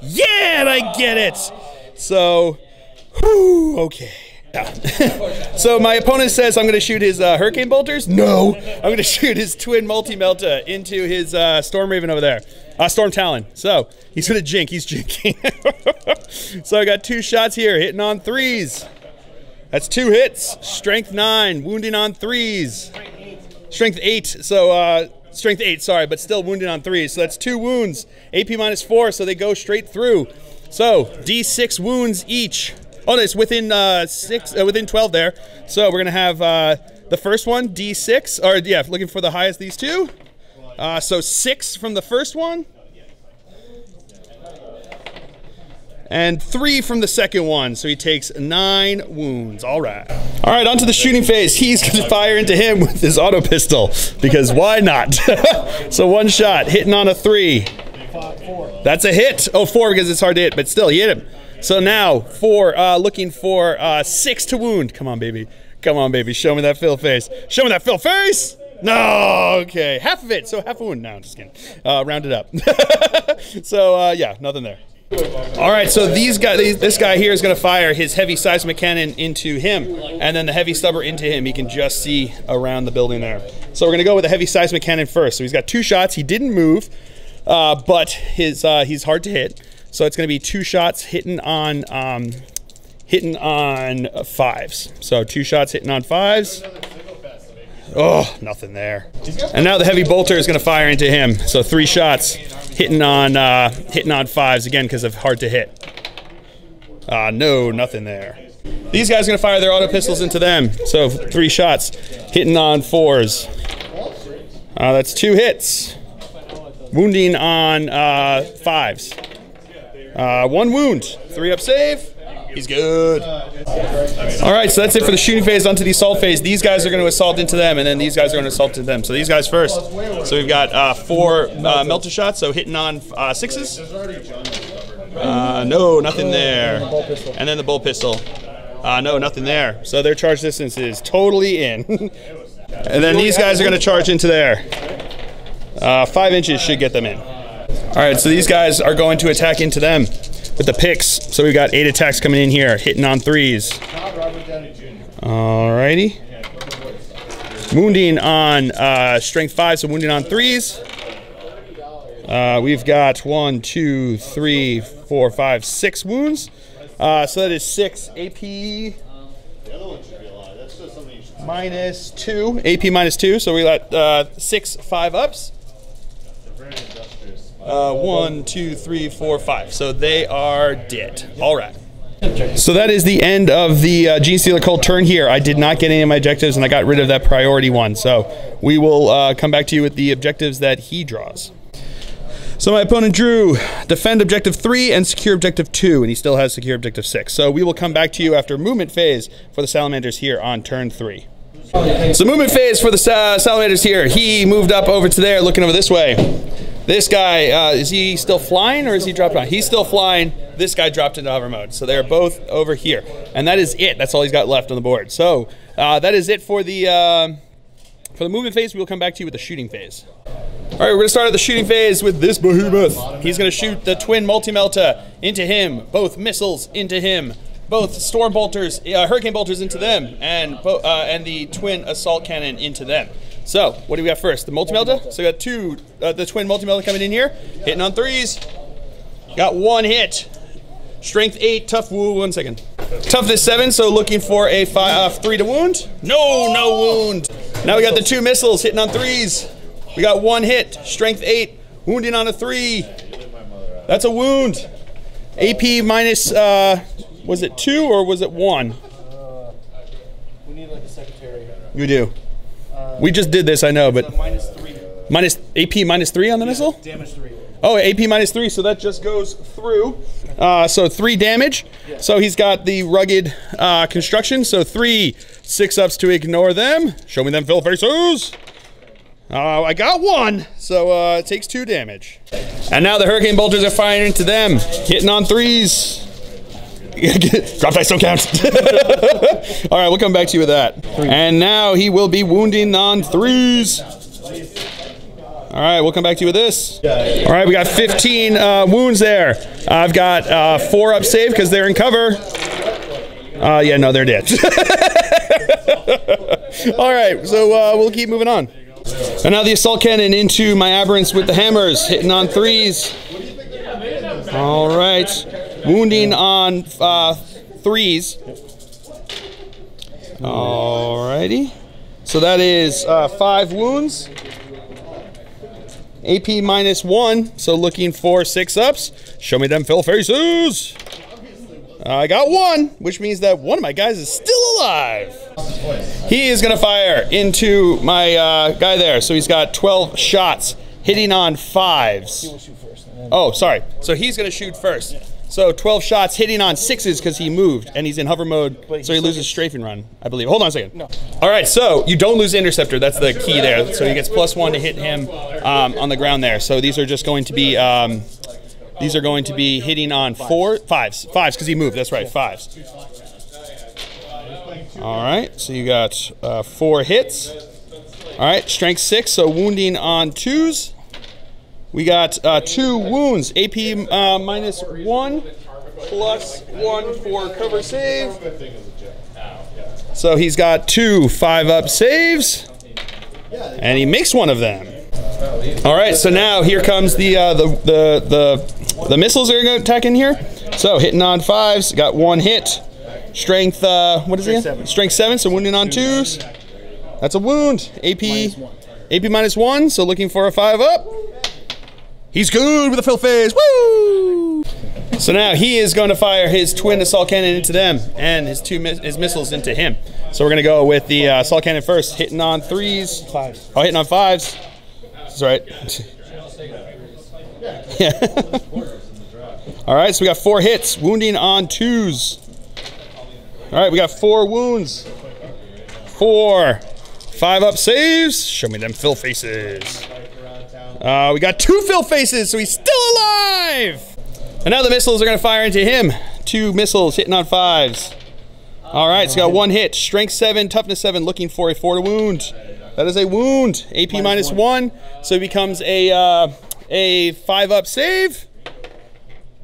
Yeah, and I get it. So, whew, okay. So my opponent says I'm going to shoot his Hurricane Bolters. No, I'm going to shoot his Twin Multi-Melta into his Storm Raven over there. Storm Talon. So he's going to jink. He's jinking. So I got 2 shots here, hitting on 3s. That's 2 hits. Strength 9, wounding on 3s. Strength 8. So strength 8, sorry, but still wounding on 3s. So that's 2 wounds. AP minus 4, so they go straight through. So D6 wounds each. Oh, no, it's within within 12 there. So we're gonna have the first one, D6, or yeah, looking for the highest these 2. So 6 from the first one, and 3 from the second one. So he takes 9 wounds. All right, on to the shooting phase. He's gonna fire into him with his auto pistol because why not? So 1 shot, hitting on a 3. That's a hit. Oh, 4 because it's hard to hit, but still, he hit him. So now, looking for 6 to wound. Come on, baby. Come on, baby. Show me that fill face. Show me that fill face! No, okay. Half of it, so half a wound. No, I'm just kidding. Round it up. So, yeah, nothing there. All right, so this guy here is going to fire his heavy seismic cannon into him, and then the heavy stubber into him. He can just see around the building there. So we're going to go with the heavy seismic cannon first. So he's got 2 shots. He didn't move, but he's hard to hit. So it's going to be 2 shots hitting on 5s. So 2 shots hitting on 5s. Oh, nothing there. And now the heavy bolter is going to fire into him. So 3 shots hitting on 5s again because of hard to hit. No, nothing there. These guys are going to fire their auto pistols into them. So 3 shots hitting on 4s. That's 2 hits. Wounding on 5s. 1 wound, 3 up save. He's good. All right, so that's it for the shooting phase. Onto the assault phase. These guys are going to assault into them, and then these guys are going to assault into them. So these guys first. So we've got 4 melter shots, so hitting on 6s. No, nothing there. And then the bolt pistol. No, nothing there. So their charge distance is totally in. And then these guys are going to charge into there. 5 inches should get them in. All right, so these guys are going to attack into them with the picks. So we've got 8 attacks coming in here, hitting on 3s. All righty. Wounding on strength 5, so wounding on 3s. We've got 1, 2, 3, 4, 5, 6 wounds. So that is 6 AP minus 2. AP minus 2, so we got 6 5-ups. 1, 2, 3, 4, 5. So they are dead. All right. So that is the end of the Genestealer Cult turn here. I did not get any of my objectives, and I got rid of that priority one. So we will come back to you with the objectives that he draws. So my opponent drew defend objective 3 and secure objective 2, and he still has secure objective 6. So we will come back to you after movement phase for the Salamanders here on turn 3. So movement phase for the Salamanders here. He moved up over to there, looking over this way. This guy, is he still flying or is he dropped on? He's still flying. This guy dropped into hover mode. So they're both over here. And that is it. That's all he's got left on the board. So that is it for the movement phase. We will come back to you with the shooting phase. All right, we're going to start at the shooting phase with this behemoth. He's going to shoot the twin multi-melta into him. Both missiles into him. Both storm bolters, hurricane bolters into them. And the twin assault cannon into them. So, what do we got first? The multi-melta? So we got the twin multi-melta coming in here. Hitting on 3s. Got 1 hit. Strength 8, tough woo, 1 second. Toughness 7, so looking for a 3 to wound. No wound. Now we got the 2 missiles hitting on 3s. We got 1 hit, strength 8, wounding on a 3. That's a wound. AP minus, was it 2 or was it 1? We need like a secretary. You do. We just did this, I know, but Minus 3. AP minus 3 on the missile? Damage 3. Oh, AP minus 3, so that just goes through. So 3 damage. Yeah. So he's got the rugged construction. So 3 6-ups to ignore them. Show me them fill faces. I got 1, so it takes 2 damage. And now the hurricane bolters are firing into them, hitting on 3s. Drop dice don't count. All right, we'll come back to you with that. 3. And now he will be wounding on 3s. All right, we'll come back to you with this. All right, we got 15 wounds there. I've got 4 up save because they're in cover. Yeah, no, they're dead. All right, so we'll keep moving on. And now the assault cannon into my aberrants with the hammers, hitting on 3s. All right, wounding on 3s. All righty. So that is 5 wounds. AP minus 1, so looking for 6-ups. Show me them fill faces. I got 1, which means that one of my guys is still alive. He is going to fire into my guy there. So he's got 12 shots, hitting on 5s. Oh, sorry. So he's going to shoot first. So 12 shots, hitting on 6s because he moved, and he's in hover mode, so he loses strafing run, I believe. Hold on a second. No. All right, so you don't lose the interceptor. That's the key there. So he gets +1 to hit him on the ground there. So these are just going to be hitting on 5s because he moved. That's right, 5s. All right, so you got 4 hits. All right, strength 6, so wounding on 2s. We got 2 wounds, AP minus 1, +1 for cover save. So he's got 2 5-up saves, and he makes 1 of them. All right, so now here comes the missiles that are going to attack in here. So hitting on 5s, got 1 hit. Strength, what is it again? Strength 7, so wounding on 2s. That's a wound. AP minus 1, so looking for a 5-up. He's good with a fill phase. Woo! So now he is going to fire his twin assault cannon into them and his his missiles into him. So we're going to go with the assault cannon first, hitting on 3s. 5s. Oh, hitting on 5s. That's right. Yeah. All right, so we got 4 hits, wounding on 2s. All right, we got 4 wounds. 4 5-up saves. Show me them fill faces. We got 2 fill faces, so he's still alive! And now the missiles are going to fire into him. 2 missiles hitting on 5s. All right, so got 1 hit. Strength 7, toughness 7, looking for a 4 to wound. That is a wound. AP minus 1, so it becomes a 5-up save.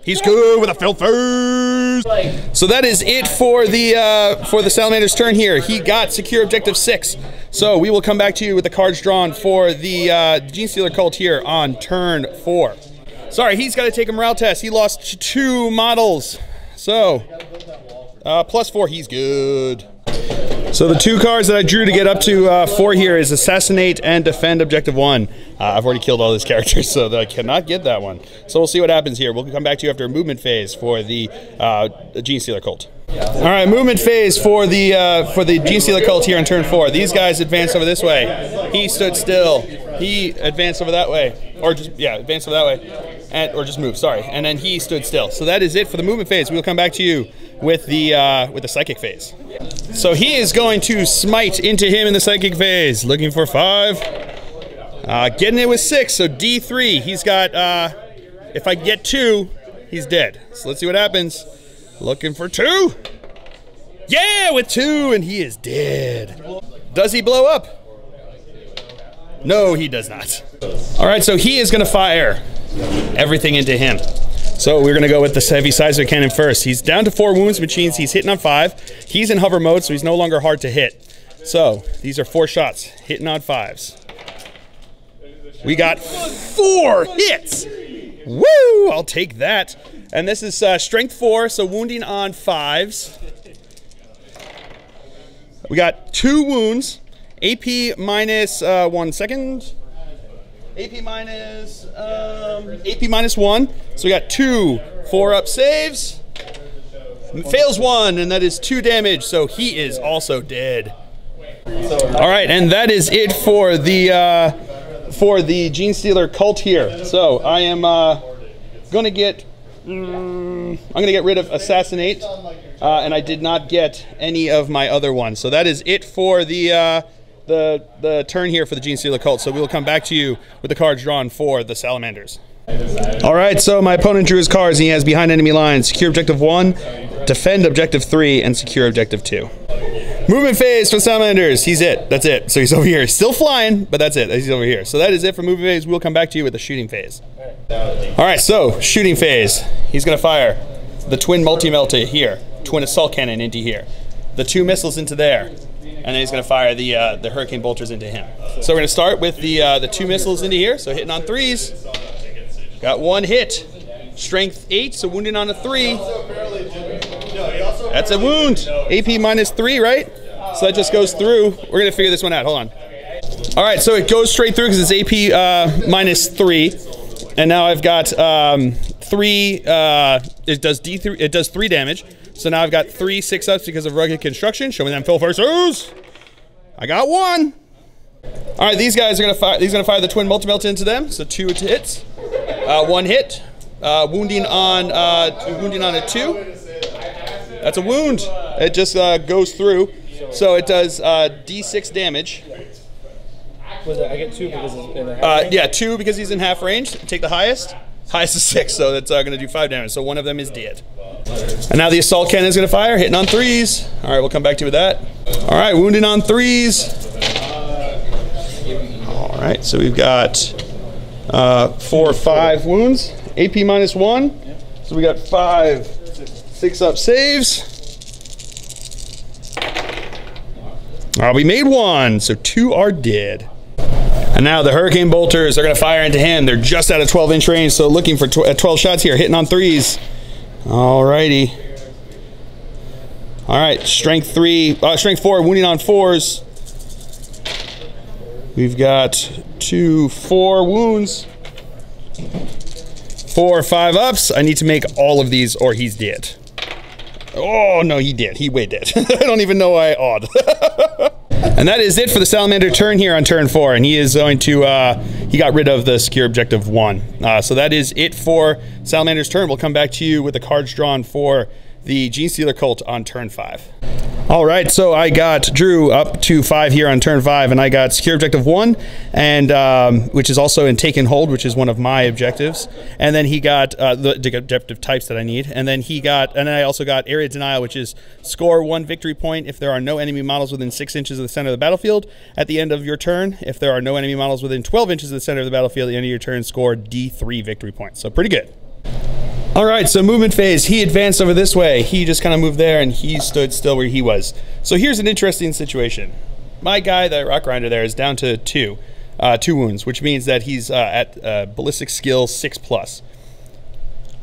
He's good with a fill phase. So that is it for the Salamander's turn here. He got secure objective 6. So we will come back to you with the cards drawn for the Genestealer Cult here on turn 4. Sorry, he's got to take a morale test. He lost 2 models. So +4, he's good. So the 2 cards that I drew to get up to 4 here is Assassinate and Defend Objective 1. I've already killed all his characters, so that I cannot get that one. So we'll see what happens here. We'll come back to you after a movement phase for the Genestealer Cult. All right, movement phase for the Genestealer Cult here on turn 4. These guys advanced over this way. He stood still. He advanced over that way, or just advanced over that way, or just moved. Sorry, and then he stood still. So that is it for the movement phase. We'll come back to you with the psychic phase. So he is going to smite into him in the psychic phase, looking for 5. Getting it with 6, so D3. He's got, if I get 2, he's dead. So let's see what happens. Looking for 2. Yeah, with 2, and he is dead. Does he blow up? No, he does not. All right, so he is going to fire everything into him. So we're going to go with the heavy sizer cannon first. He's down to 4 wounds, which means he's hitting on 5. He's in hover mode, so he's no longer hard to hit. So these are 4 shots, hitting on 5s. We got 4 hits. Woo! I'll take that. And this is strength 4, so wounding on 5s. We got 2 wounds. AP minus 1 second. AP minus 1. So we got 2 4-up saves. Fails 1, and that is 2 damage. So he is also dead. All right, and that is it for the Genestealer Cult here. So I am gonna get rid of Assassinate, and I did not get any of my other ones. So that is it for the turn here for the Genestealer Cult. So we will come back to you with the cards drawn for the Salamanders. All right, so my opponent drew his cards, and he has behind enemy lines, secure objective 1, defend objective 3, and secure objective 2. Movement phase for Salamanders. He's it. That's it. So he's over here. Still flying, but that's it. He's over here. So that is it for movement phase. We'll come back to you with the shooting phase. All right, so shooting phase. He's going to fire the twin multi-melta here, twin assault cannon into here, the 2 missiles into there, and then he's going to fire the hurricane bolters into him. So we're going to start with the 2 missiles into here. So hitting on 3s. Got 1 hit. Strength 8, so wounding on a 3. That's a wound. AP minus 3, right? So that just goes through. We're going to figure this one out. Hold on. All right, so it goes straight through because it's AP minus 3. And now I've got 3. It does D3. It does 3 damage. So now I've got 3 6-ups because of rugged construction. Show me them fill versus. I got 1. All right, these guys are going to fire. He's going to fire the twin multi-melt into them. So 2 hits. 1 hit. Wounding on a 2. That's a wound. It just goes through. So it does D6 damage. Was it, I get 2 because it's in the half range? Yeah, 2 because he's in half range. Take the highest. Highest is 6, so that's going to do 5 damage. So one of them is dead. And now the assault cannon is going to fire, hitting on 3s. All right, we'll come back to you with that. All right, wounding on 3s. All right, so we've got 4 or 5 wounds. AP minus 1. So we got 5 6-up saves. We made 1, so 2 are dead. And now the hurricane bolters are going to fire into him. They're just out of 12-inch range, so looking for 12 shots here, hitting on 3s. Alrighty. All right, strength 4, wounding on 4s. We've got 2 4 wounds. 4 or 5 ups. I need to make all of these or he's dead. Oh, no, he did. He way did. I don't even know why I awed. And that is it for the Salamander turn here on turn 4. And he is going to, he got rid of the secure objective 1. So that is it for Salamander's turn. We'll come back to you with the cards drawn for the Genestealer Cult on turn 5. All right, so I drew up to 5 here on turn 5, and I got secure objective 1, and which is also in take and hold, which is one of my objectives. And then he got the objective types that I need, and then I also got area denial, which is score 1 victory point if there are no enemy models within 6 inches of the center of the battlefield at the end of your turn. If there are no enemy models within 12 inches of the center of the battlefield at the end of your turn, score D3 victory points. So pretty good. All right, so movement phase, he advanced over this way. He just kind of moved there, and he stood still where he was. So here's an interesting situation. My guy, that rock grinder there, is down to 2 wounds, which means that he's at ballistic skill 6+.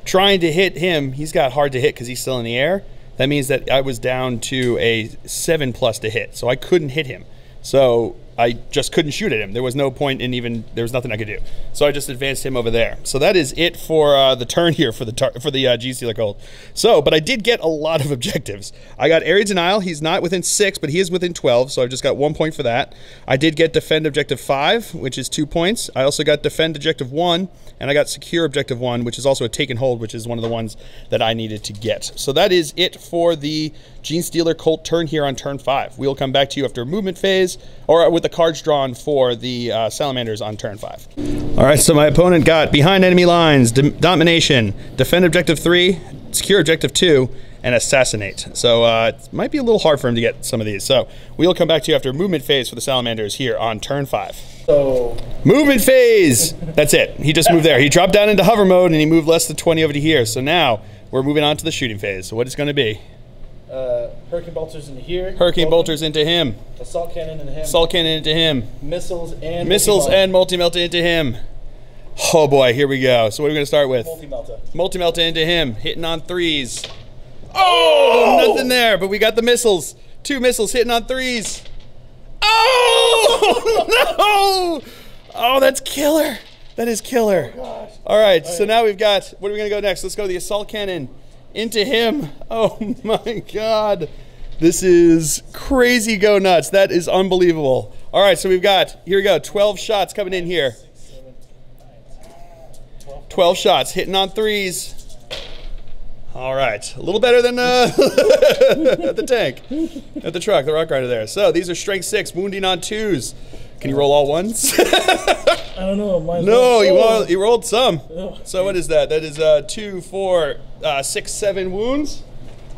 Trying to hit him, he's got hard to hit because he's still in the air. That means that I was down to a 7+ to hit, so I couldn't hit him. So I just couldn't shoot at him. There was no point in there was nothing I could do. So I just advanced him over there. So that is it for the turn here for the Genestealer Cult. So, but I did get a lot of objectives. I got area denial. He's not within 6, but he is within 12. So I've just got 1 point for that. I did get defend objective 5, which is 2 points. I also got defend objective 1, and I got secure objective 1, which is also a take and hold, which is one of the ones that I needed to get. So that is it for the Genestealer Cult turn here on turn 5. We'll come back to you after movement phase, or with the cards drawn for the Salamanders on turn 5. All right, so my opponent got behind enemy lines, domination, defend objective 3, secure objective 2, and assassinate. So it might be a little hard for him to get some of these. So we'll come back to you after movement phase for the Salamanders here on turn 5. So movement phase. That's it. He just moved there. He dropped down into hover mode and he moved less than 20 over to here. So now we're moving on to the shooting phase. So what it's going to be? Hurricane bolters into here. Hurricane bolters into him. Assault cannon into him. Assault cannon into him. Missiles and multi-melta into him. Oh boy, here we go. So what are we going to start with? Multi-melta. Multi-melta into him. Hitting on 3s. Oh! Nothing there, but we got the missiles. 2 missiles hitting on 3s. Oh! No! Oh, that's killer. That is killer. Oh, gosh. All right, so now we've got, what are we going to go next? Let's go the assault cannon into him. Oh my God. This is crazy go nuts. That is unbelievable. All right, so we've got, here we go, 12 shots coming in here. 12 shots, hitting on 3s. All right, a little better than the tank, at the truck, the Rock Rider there. So these are strength 6, wounding on 2s. Can you roll all 1s? I don't know. No, you rolled some. Oh, so what is that? That is 2, 4, 6, 7 wounds.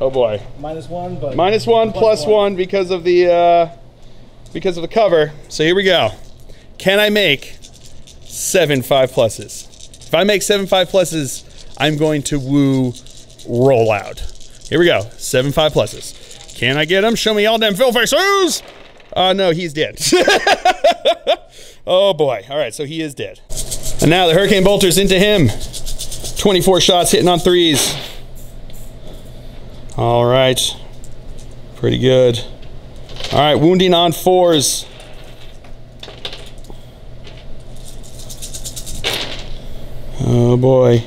Oh boy. -1, but -1 plus 1 because of the cover. So here we go. Can I make 7 5+? If I make 7 5+, I'm going to woo roll out. Here we go. 7 5+. Can I get him? Show me all them fill faces. No, he's dead. Oh boy. All right, so he is dead. And now the Hurricane bolters into him. 24 shots hitting on 3s. All right. Pretty good. All right, wounding on 4s. Oh boy.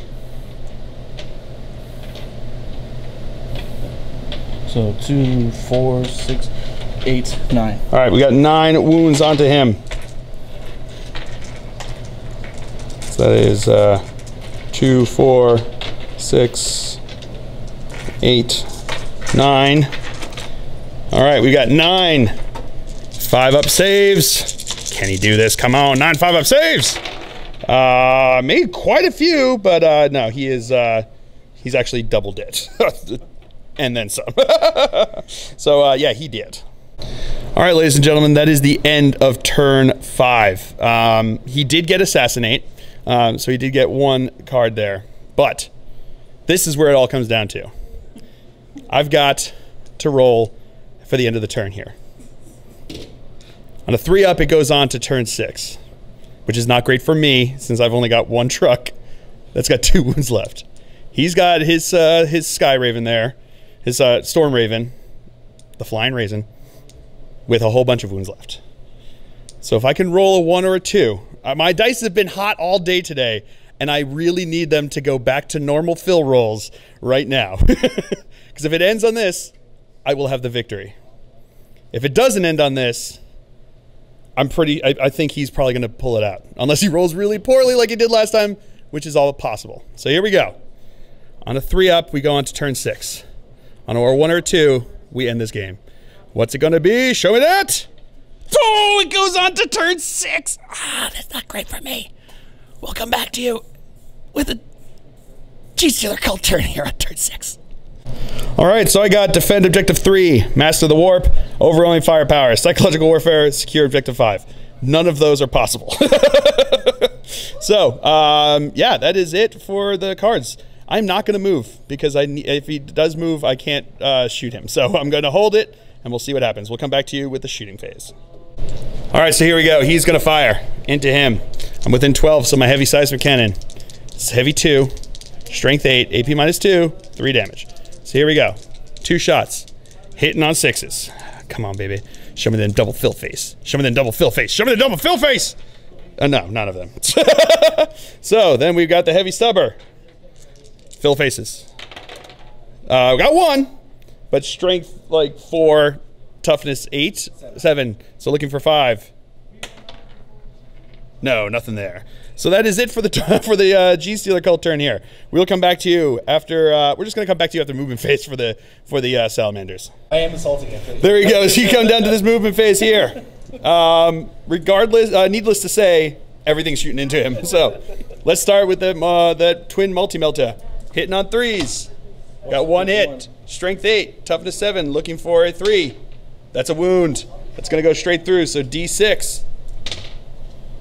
So 2, 4, 6, 8, 9. All right, we got 9 wounds onto him. So that is 2, 4, 6, 8, 9. All right, we got 9 5-up saves. Can he do this? Come on, 9 5-up saves. Made quite a few, but no, he's actually double dead. And then some. So yeah, he did. All right, ladies and gentlemen, that is the end of turn 5. He did get assassinate, so he did get 1 card there. But this is where it all comes down to. I've got to roll for the end of the turn here. On a 3-up, it goes on to turn 6, which is not great for me since I've only got 1 truck that's got 2 wounds left. He's got his Sky Raven there, his Storm Raven, the Flying Raisin, with a whole bunch of wounds left. So if I can roll a 1 or a 2, my dice have been hot all day today, and I really need them to go back to normal fill rolls right now. Because if it ends on this, I will have the victory. If it doesn't end on this, I think he's probably going to pull it out. Unless he rolls really poorly like he did last time, which is all possible. So here we go. On a 3-up, we go on to turn 6. On a 1 or 2, we end this game. What's it going to be? Show me that! Oh, it goes on to turn 6! Ah, that's not great for me. We'll come back to you with a Genestealer Cult turn here on turn 6. All right, so I got Defend Objective 3, Master the Warp, Overwhelming Firepower, Psychological Warfare, Secure Objective 5. None of those are possible. So, yeah, that is it for the cards. I'm not going to move because if he does move, I can't shoot him. So I'm going to hold it, and we'll see what happens. We'll come back to you with the shooting phase. All right, so here we go. He's going to fire into him. I'm within 12, so my heavy seismic cannon. It's heavy 2, strength 8, AP -2, 3 damage. So here we go. 2 shots. Hitting on 6s. Come on, baby. Show me the double fill face. Show me the double fill face. Show me the double fill face! No, none of them. So then we've got the heavy stubber. Fill faces. We got 1, but strength like 4, toughness 8, 7. So looking for 5. No, nothing there. So that is it for the Genestealer Cult turn here. We'll come back to you after. We're just gonna come back to you after movement phase for the Salamanders. I am assaulting him. There he goes. He come down to this movement phase here. Regardless, needless to say, everything's shooting into him. So let's start with the twin multi-melta. Hitting on 3s. Got 1 hit. Strength 8, toughness 7. Looking for a 3. That's a wound. That's gonna go straight through. So D6.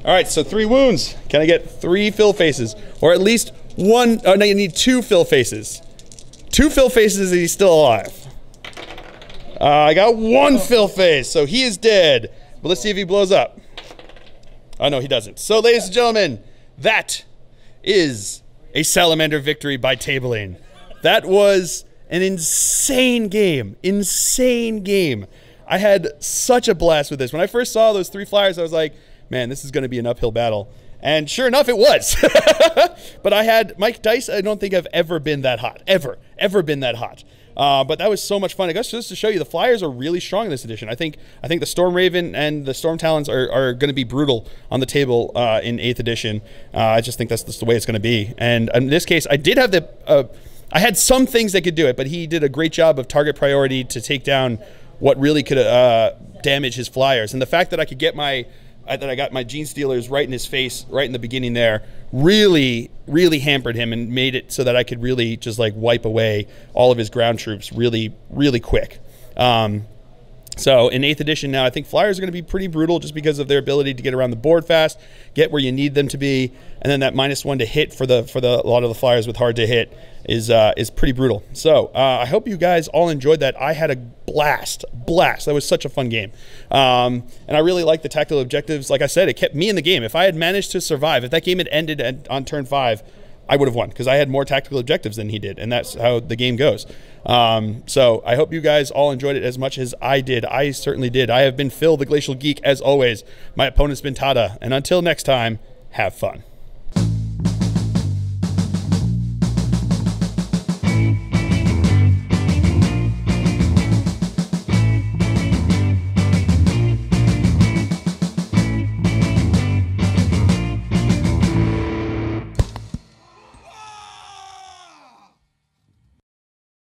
All right, so 3 wounds. Can I get 3 fill faces? Or at least 1, oh no, you need 2 fill faces. 2 fill faces and he's still alive. I got one Phil face, so he is dead. But let's see if he blows up. Oh, no, he doesn't. So, ladies and gentlemen, that is a Salamander victory by tabling. That was an insane game. Insane game. I had such a blast with this. When I first saw those 3 flyers, I was like, man, this is going to be an uphill battle. And sure enough, it was. But I had Mike Dice. I don't think I've ever been that hot. Ever been that hot. But that was so much fun. I guess just to show you, the flyers are really strong in this edition. I think the Storm Raven and the Storm Talons are going to be brutal on the table in 8th edition. I just think that's just the way it's going to be. And in this case, I did have I had some things that could do it, but he did a great job of target priority to take down what really could damage his flyers. And the fact that I could get I got my Genestealers right in his face, right in the beginning there, really, really hampered him and made it so that I could really just like wipe away all of his ground troops really, really quick. So in 8th edition now, I think flyers are going to be pretty brutal just because of their ability to get around the board fast, get where you need them to be, and then that -1 to hit for a lot of the flyers with hard to hit is pretty brutal. So I hope you guys all enjoyed that. I had a blast. That was such a fun game. And I really liked the tactical objectives. Like I said, it kept me in the game. If I had managed to survive, if that game had ended on turn 5, I would have won because I had more tactical objectives than he did, and that's how the game goes. So I hope you guys all enjoyed it as much as I did. I certainly did. I have been Phil, the Glacial Geek, as always. My opponent's been Tada, and until next time, have fun.